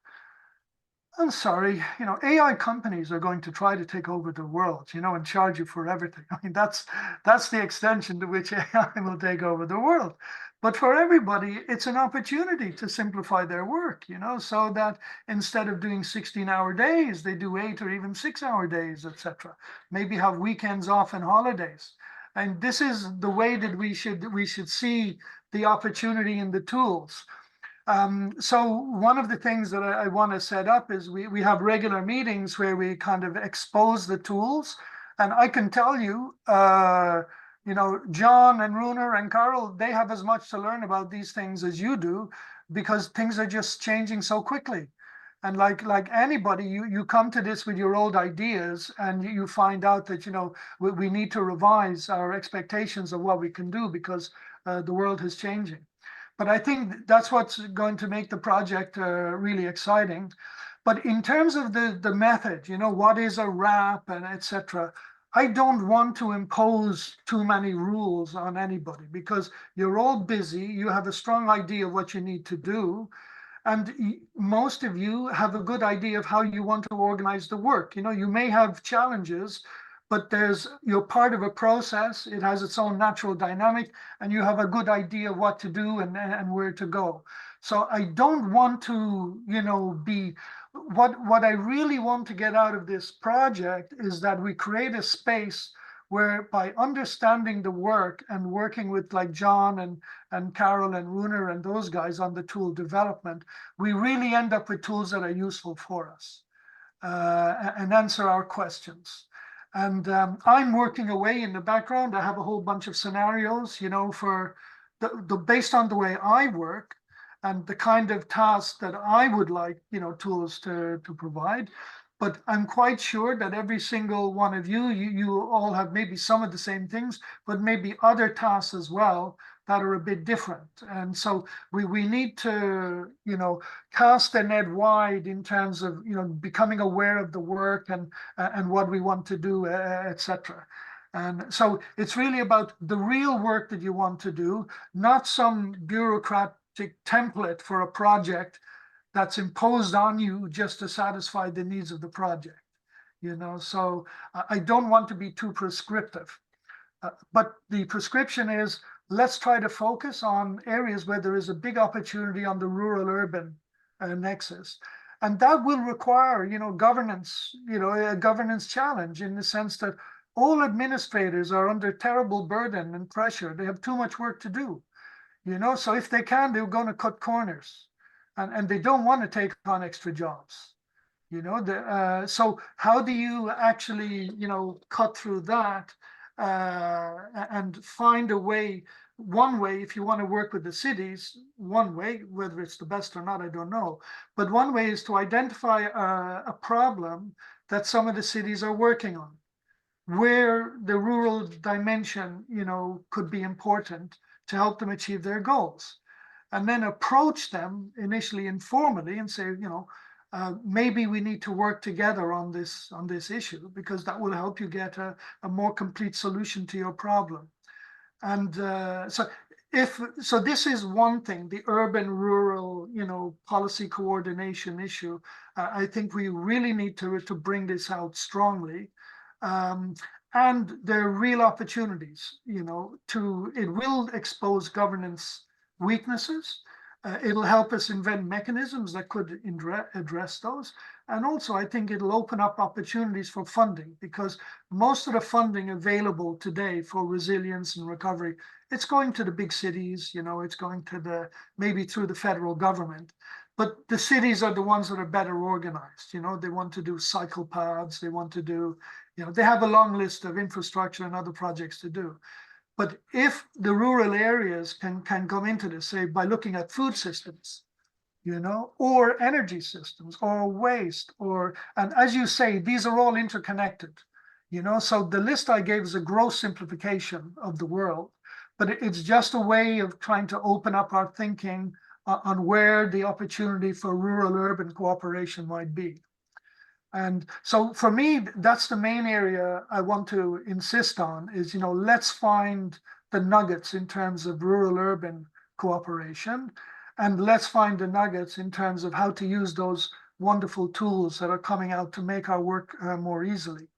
I'm sorry, you know, AI companies are going to try to take over the world, you know, and charge you for everything. I mean, that's the extension to which AI will take over the world. But for everybody, it's an opportunity to simplify their work, you know, so that instead of doing 16-hour days, they do 8 or even 6-hour days, etc. Maybe have weekends off and holidays. And this is the way that we should see the opportunity in the tools. So one of the things that I want to set up is we have regular meetings where we kind of expose the tools. And I can tell you, you know, John and Runar and Carol, they have as much to learn about these things as you do, because things are just changing so quickly. And like anybody, you come to this with your old ideas, and you find out that, you know, we need to revise our expectations of what we can do, because the world is changing. But I think that's what's going to make the project really exciting. But in terms of the method, you know, what is a RAP and etc., I don't want to impose too many rules on anybody, because you're all busy. You have a strong idea of what you need to do. And most of you have a good idea of how you want to organize the work. You know, you may have challenges, but you're part of a process. It has its own natural dynamic, and you have a good idea what to do and where to go. So I don't want to, you know, what I really want to get out of this project is that we create a space where, by understanding the work and working with like John and Carol and Runar and those guys on the tool development, we really end up with tools that are useful for us and answer our questions. And I'm working away in the background. I have a whole bunch of scenarios, you know, for based on the way I work and the kind of tasks that I would like, you know, tools to provide. But I'm quite sure that every single one of you all have maybe some of the same things, but maybe other tasks as well that are a bit different. And so we need to, you know, cast the net wide in terms of, you know, becoming aware of the work and what we want to do, etc. And so it's really about the real work that you want to do, not some bureaucratic template for a project that's imposed on you just to satisfy the needs of the project, you know. So I don't want to be too prescriptive, but the prescription is, let's try to focus on areas where there is a big opportunity on the rural-urban nexus. And that will require, you know, governance, you know, a governance challenge, in the sense that all administrators are under terrible burden and pressure. They have too much work to do, you know. So if they can, they're going to cut corners. And they don't want to take on extra jobs, you know. So how do you actually, you know, cut through that and find a way. One way, if you want to work with the cities, one way, whether it's the best or not, I don't know. But one way is to identify a problem that some of the cities are working on, where the rural dimension, could be important to help them achieve their goals. And then approach them initially informally and say, maybe we need to work together on this issue, because that will help you get a more complete solution to your problem. And so this is one thing, the urban rural, policy coordination issue. I think we really need to bring this out strongly. And there are real opportunities, it will expose governance weaknesses. It'll help us invent mechanisms that could address those. And also, I think it'll open up opportunities for funding, because most of the funding available today for resilience and recovery, it's going to the big cities, it's going to maybe through the federal government. But the cities are the ones that are better organized. They want to do cycle paths, they want to do, they have a long list of infrastructure and other projects to do. But if the rural areas can come into this, say, by looking at food systems, or energy systems, or waste, and as you say, these are all interconnected, so the list I gave is a gross simplification of the world, but it's just a way of trying to open up our thinking on where the opportunity for rural-urban cooperation might be. And so for me, that's the main area I want to insist on is, let's find the nuggets in terms of rural-urban cooperation, and let's find the nuggets in terms of how to use those wonderful tools that are coming out to make our work more easily.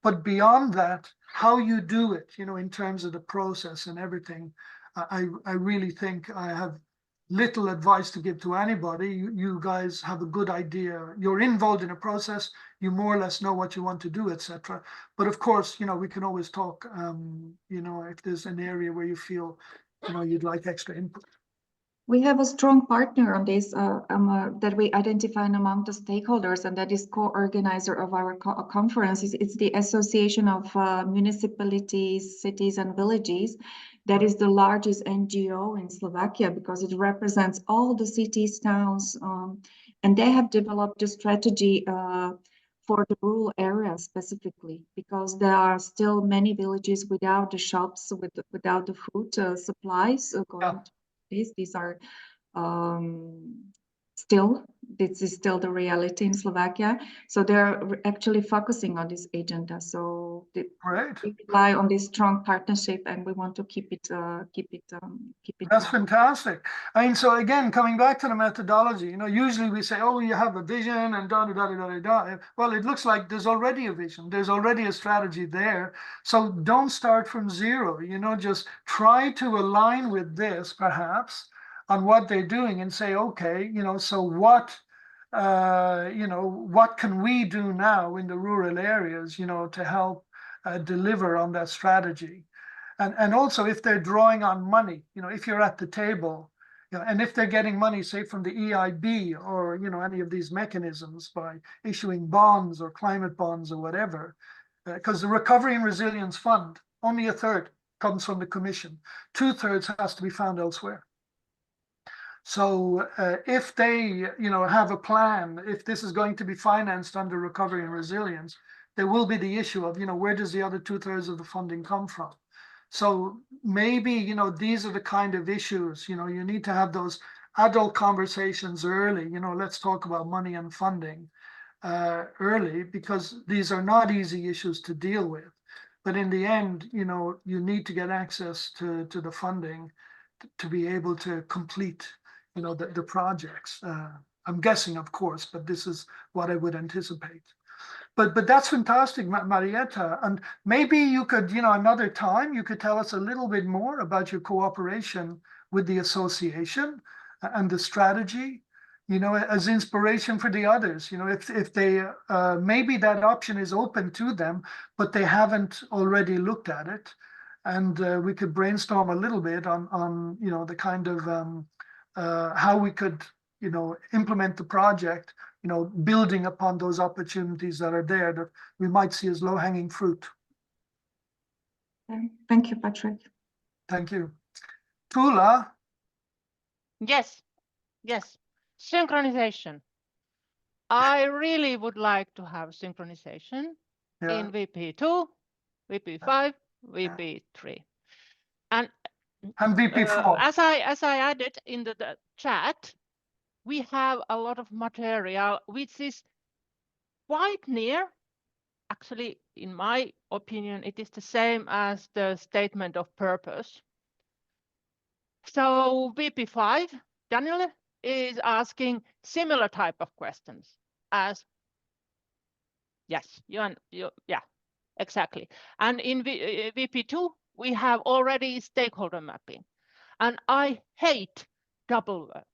But beyond that, how you do it, in terms of the process and everything, I really think I have little advice to give to anybody. You guys have a good idea. You're involved in a process. You more or less know what you want to do, etc. But of course, we can always talk, if there's an area where you feel, you'd like extra input. We have a strong partner on this that we identify among the stakeholders, and that is co-organizer of our conference. It's the Association of Municipalities, Cities and Villages. That is the largest NGO in Slovakia, because it represents all the cities, towns, and they have developed a strategy for the rural areas specifically, because there are still many villages without the shops, without the food supplies going to these are this is still the reality in Slovakia. So they're actually focusing on this agenda. So we rely on this strong partnership, and we want to keep it. That's fantastic. I mean, so again, coming back to the methodology, usually we say, oh, you have a vision and da da da da da da. Well, it looks like there's already a vision. There's already a strategy there. So don't start from zero. Just try to align with this, perhaps, on what they're doing, and say, okay, so what can we do now in the rural areas, to help deliver on that strategy? And also, if they're drawing on money, if you're at the table, and if they're getting money, say, from the EIB or, any of these mechanisms by issuing bonds or climate bonds or whatever, because the Recovery and Resilience Fund, only a third comes from the Commission. 2/3 has to be found elsewhere. So if they, have a plan, if this is going to be financed under Recovery and Resilience, there will be the issue of, where does the other 2/3 of the funding come from? So maybe, these are the kind of issues, you need to have those adult conversations early, let's talk about money and funding early, because these are not easy issues to deal with. But in the end, you need to get access to the funding to be able to complete the projects. I'm guessing, of course, but this is what I would anticipate. But that's fantastic, Marietta. And maybe you could, another time, you could tell us a little bit more about your cooperation with the association and the strategy, as inspiration for the others. If they, maybe that option is open to them, but they haven't already looked at it. And we could brainstorm a little bit on the kind of how we could, implement the project, building upon those opportunities that are there that we might see as low-hanging fruit. Thank you, Patrick. Thank you. Tula, Yes, yes. Synchronization. I really would like to have synchronization yeah, in VP2, VP5, VP3. And VP4. as I added in the chat, we have a lot of material which is quite near. Actually, in my opinion, it is the same as the statement of purpose. So VP5, Daniel, is asking similar type of questions as, yes, yeah, exactly. And in VP2, we have already stakeholder mapping. And I hate double work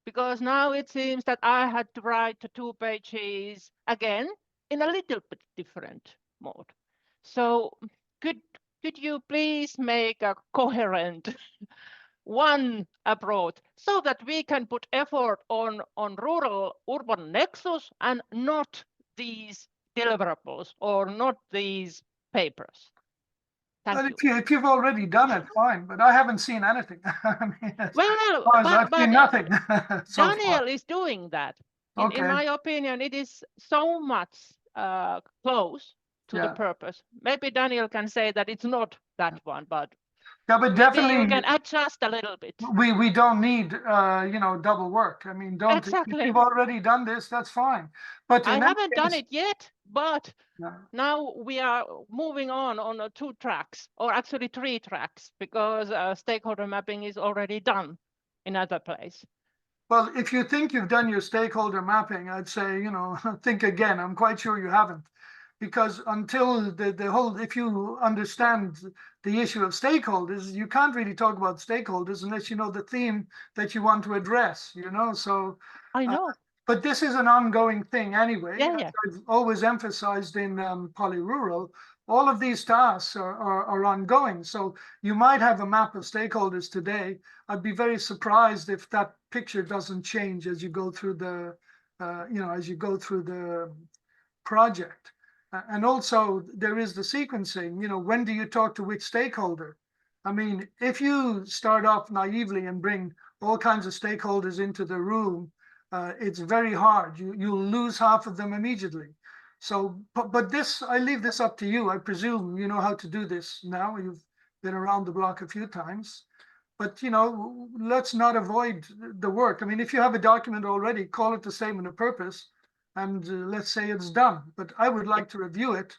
because now it seems that I had to write the 2 pages again in a little bit different mode. So could you please make a coherent one approach so that we can put effort on rural urban nexus and not these deliverables or not these papers? Thank you. If you've already done it, fine, but I haven't seen anything. I mean, Well, I've seen nothing so far. Daniel is doing that. In Okay. my opinion, it is so much close to the Yeah. purpose. Maybe Daniel can say that it's not that one, but Yeah, but maybe definitely you can adjust a little bit. we don't need double work. I mean, don't. If Exactly. you've already done this, that's fine. But I in haven't done case- it yet, but No. now we are moving on 2 tracks, or actually 3 tracks, because stakeholder mapping is already done in other place. Well, if you think you've done your stakeholder mapping, I'd say, think again. I'm quite sure you haven't. Because until the whole, if you understand the issue of stakeholders, you can't really talk about stakeholders unless you know the theme that you want to address, So, I know. but this is an ongoing thing anyway. Yeah, As yeah. I've always emphasized in PoliRural, all of these tasks are ongoing. So you might have a map of stakeholders today. I'd be very surprised if that picture doesn't change as you go through the, project. And also there is the sequencing, when do you talk to which stakeholder? I mean, if you start off naively and bring all kinds of stakeholders into the room, it's very hard. You'll lose half of them immediately. So, but this, I leave this up to you. I presume you know how to do this now. You've been around the block a few times. But, let's not avoid the work. I mean, if you have a document already, call it the statement of purpose, and let's say it's done. But I would like to review it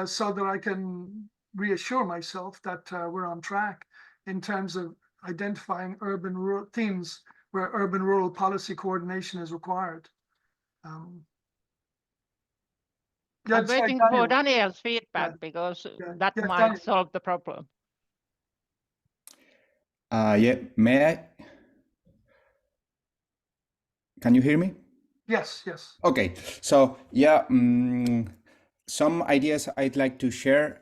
so that I can reassure myself that we're on track in terms of identifying urban-rural themes where urban-rural policy coordination is required. I'm waiting for Daniel's feedback because that might Daniel. solve the problem. Yeah, may I? Can you hear me? Yes. Okay, so yeah, some ideas I'd like to share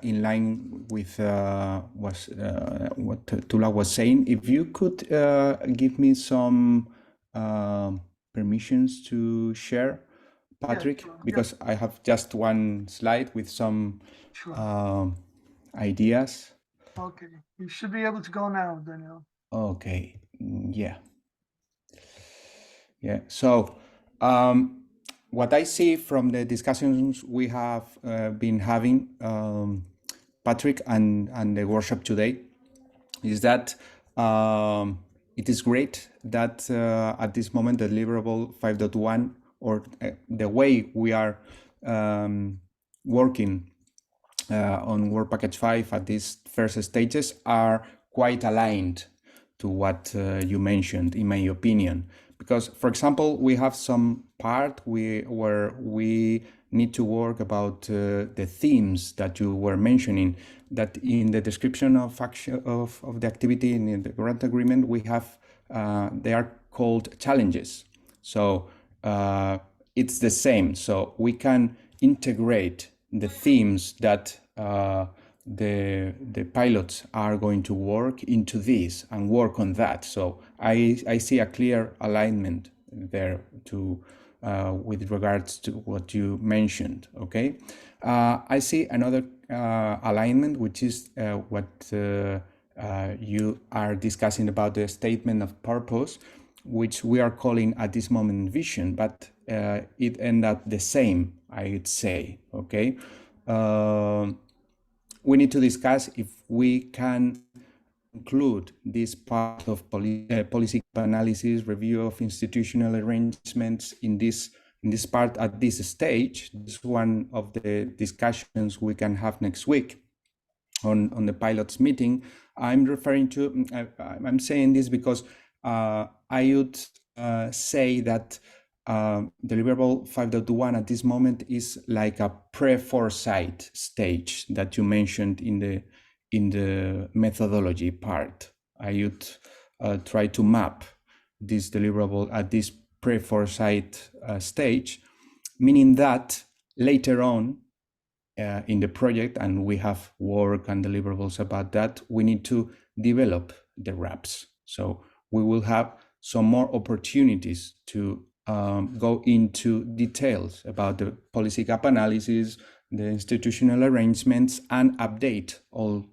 in line with what Tula was saying. If you could give me some permissions to share, Patrick, sure. because I have just one slide with some ideas. Okay, you should be able to go now, Daniel. Okay, yeah. So what I see from the discussions we have been having, Patrick, and the workshop today, is that it is great that at this moment the deliverable 5.1 or the way we are working on Work Package 5 at these first stages are quite aligned to what you mentioned, in my opinion. Because, for example, we have some part where we need to work about the themes that you were mentioning, that in the description of action of the activity in the grant agreement, we have, they are called challenges. So it's the same. So we can integrate the themes that the pilots are going to work into this and work on that. So I see a clear alignment there to with regards to what you mentioned. Okay, I see another alignment, which is what you are discussing about the statement of purpose, which we are calling at this moment vision, but it ended up the same, I would say. Okay, we need to discuss if we can include this part of policy analysis, review of institutional arrangements in this part at this stage. This is one of the discussions we can have next week on the pilots meeting. I'm referring to, I'm saying this because I would say that deliverable 5.1 at this moment is like a pre-foresight stage that you mentioned in the methodology part. I would try to map this deliverable at this pre-foresight stage, meaning that later on in the project, and we have work and deliverables about that, we need to develop the RAPs. So we will have some more opportunities to go into details about the policy gap analysis, the institutional arrangements, and update all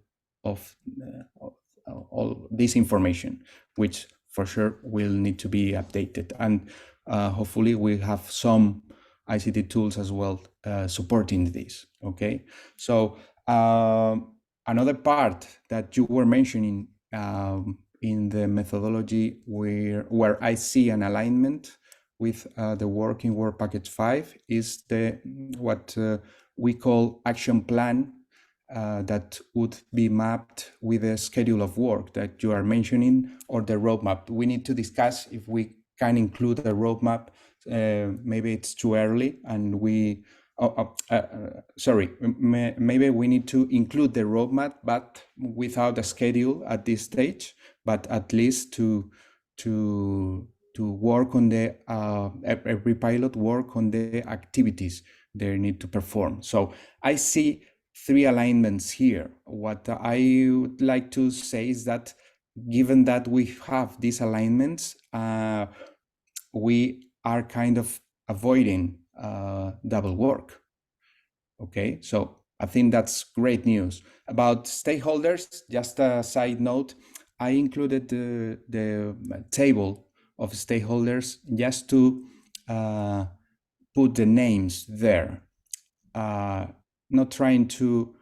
this information, which for sure will need to be updated. And hopefully we have some ICT tools as well supporting this. Okay, so another part that you were mentioning in the methodology where I see an alignment with the work in Work Package 5 is the what we call action plan that would be mapped with a schedule of work that you are mentioning, or the roadmap. We need to discuss if we can include a roadmap. Maybe it's too early, and we maybe we need to include the roadmap, but without a schedule at this stage, but at least to work on the every pilot work on the activities they need to perform. So I see 3 alignments here. What I would like to say is that given that we have these alignments, we are kind of avoiding double work. Okay, so I think that's great news. About stakeholders, just a side note, I included the table of stakeholders just to put the names there, not trying to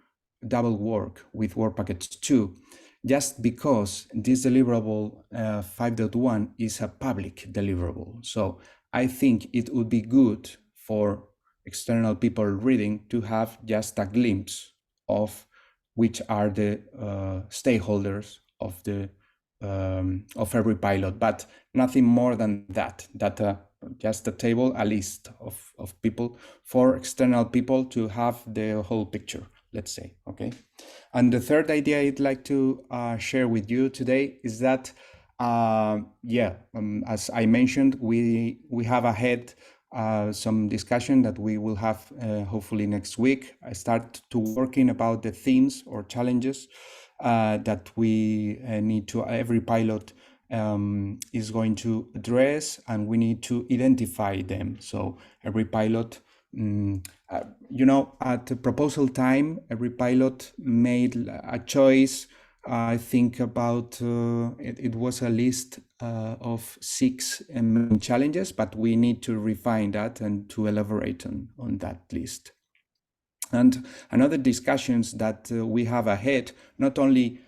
double work with Work Package 2, just because this deliverable 5.1 is a public deliverable. So I think it would be good for external people reading to have just a glimpse of which are the stakeholders of the of every pilot, but nothing more than that. Just a table, a list of people for external people to have the whole picture, let's say. Okay. And the third idea I'd like to share with you today is that, as I mentioned, we have ahead some discussion that we will have hopefully next week. I start to working about the themes or challenges that we need to, every pilot is going to address, and we need to identify them. So every pilot, at the proposal time, every pilot made a choice. I think about it was a list of 6 main challenges, but we need to refine that and to elaborate on that list. And another discussions that we have ahead, not only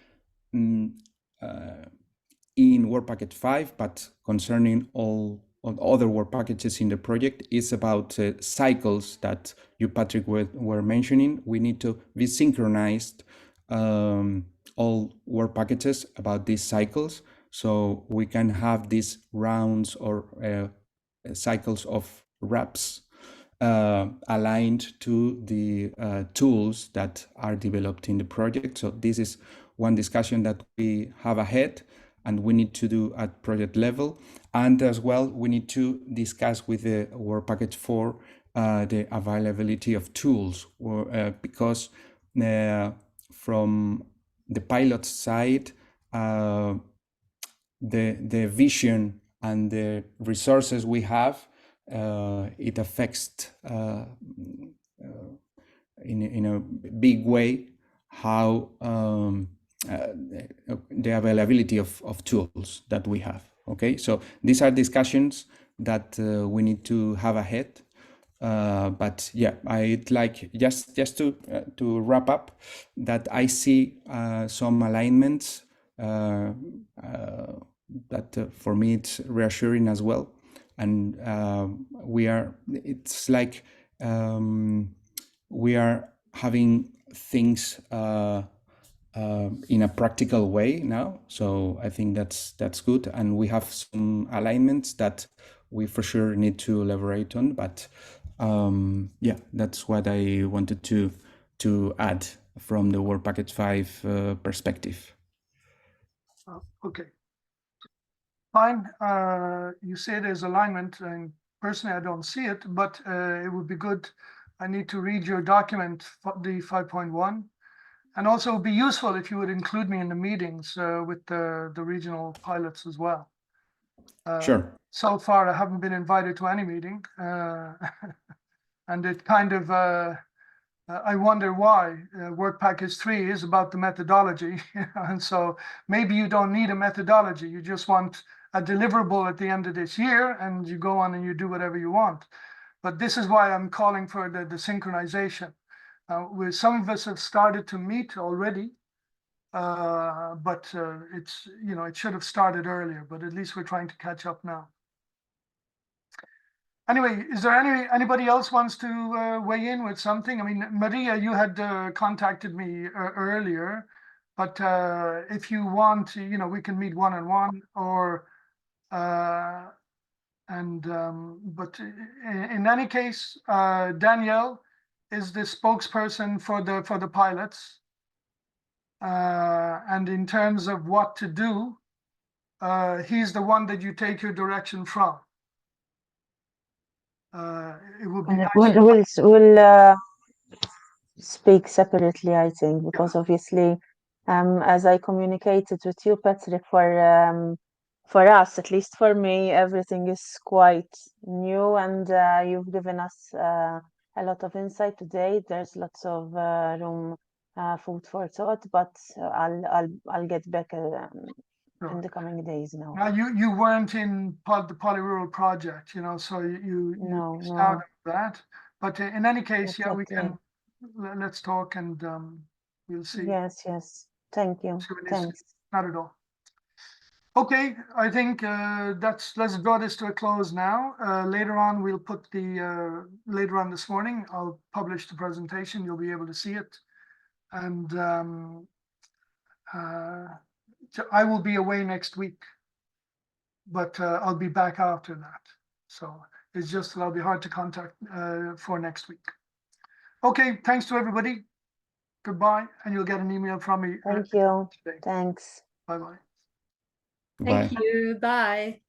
in Work Package 5, but concerning all other work packages in the project, is about cycles that you, Patrick, were mentioning. We need to be synchronized all work packages about these cycles, so we can have these rounds or cycles of RAPs aligned to the tools that are developed in the project. So this is one discussion that we have ahead, and we need to do at project level. And as well, we need to discuss with the Work Package 4 the availability of tools, because from the pilot side, the vision and the resources we have it affects in a big way how the availability of tools that we have. Okay, so these are discussions that we need to have ahead. But yeah, I'd like just to wrap up that I see some alignments that for me it's reassuring as well, and it's like we are having things in a practical way now. So I think that's good, and we have some alignments that we for sure need to elaborate on. But yeah, that's what I wanted to add from the Work Package 5 perspective. Okay. Fine. You say there's alignment, and personally I don't see it, but it would be good. I need to read your document, the 5.1. And also it would be useful if you would include me in the meetings with the regional pilots as well. Sure. So far, I haven't been invited to any meeting. And it kind of, I wonder why. Work Package 3 is about the methodology. And so maybe you don't need a methodology. You just want a deliverable at the end of this year, and you go on and you do whatever you want. But this is why I'm calling for the synchronization. Where some of us have started to meet already, but it's, you know, it should have started earlier, but at least we're trying to catch up now. Anyway, is there anybody else wants to weigh in with something? I mean, Maria, you had contacted me earlier, but if you want, you know, we can meet one-on-one, or but in any case, Danielle is the spokesperson for the pilots, and in terms of what to do, he's the one that you take your direction from. It would be nice. We'll speak separately, I think, because obviously, as I communicated with you, Patrick, for us, at least for me, everything is quite new, and you've given us a lot of insight today. There's lots of room, food for thought, but I'll get back in the coming days now. Now, you weren't in the PoliRural project, you know, so you No, missed no. out on that. But in any case, yeah, we Exactly. can, let's talk, and we'll see. Yes. Thank you. See what it is. Thanks. Not at all. Okay, I think let's draw this to a close now. Later on, we'll put later on this morning, I'll publish the presentation. You'll be able to see it. And I will be away next week, but I'll be back after that. So it's just that I'll be hard to contact for next week. Okay, thanks to everybody. Goodbye, and you'll get an email from me. Thank you. Today. Thanks. Bye-bye. Bye. Thank you. Bye.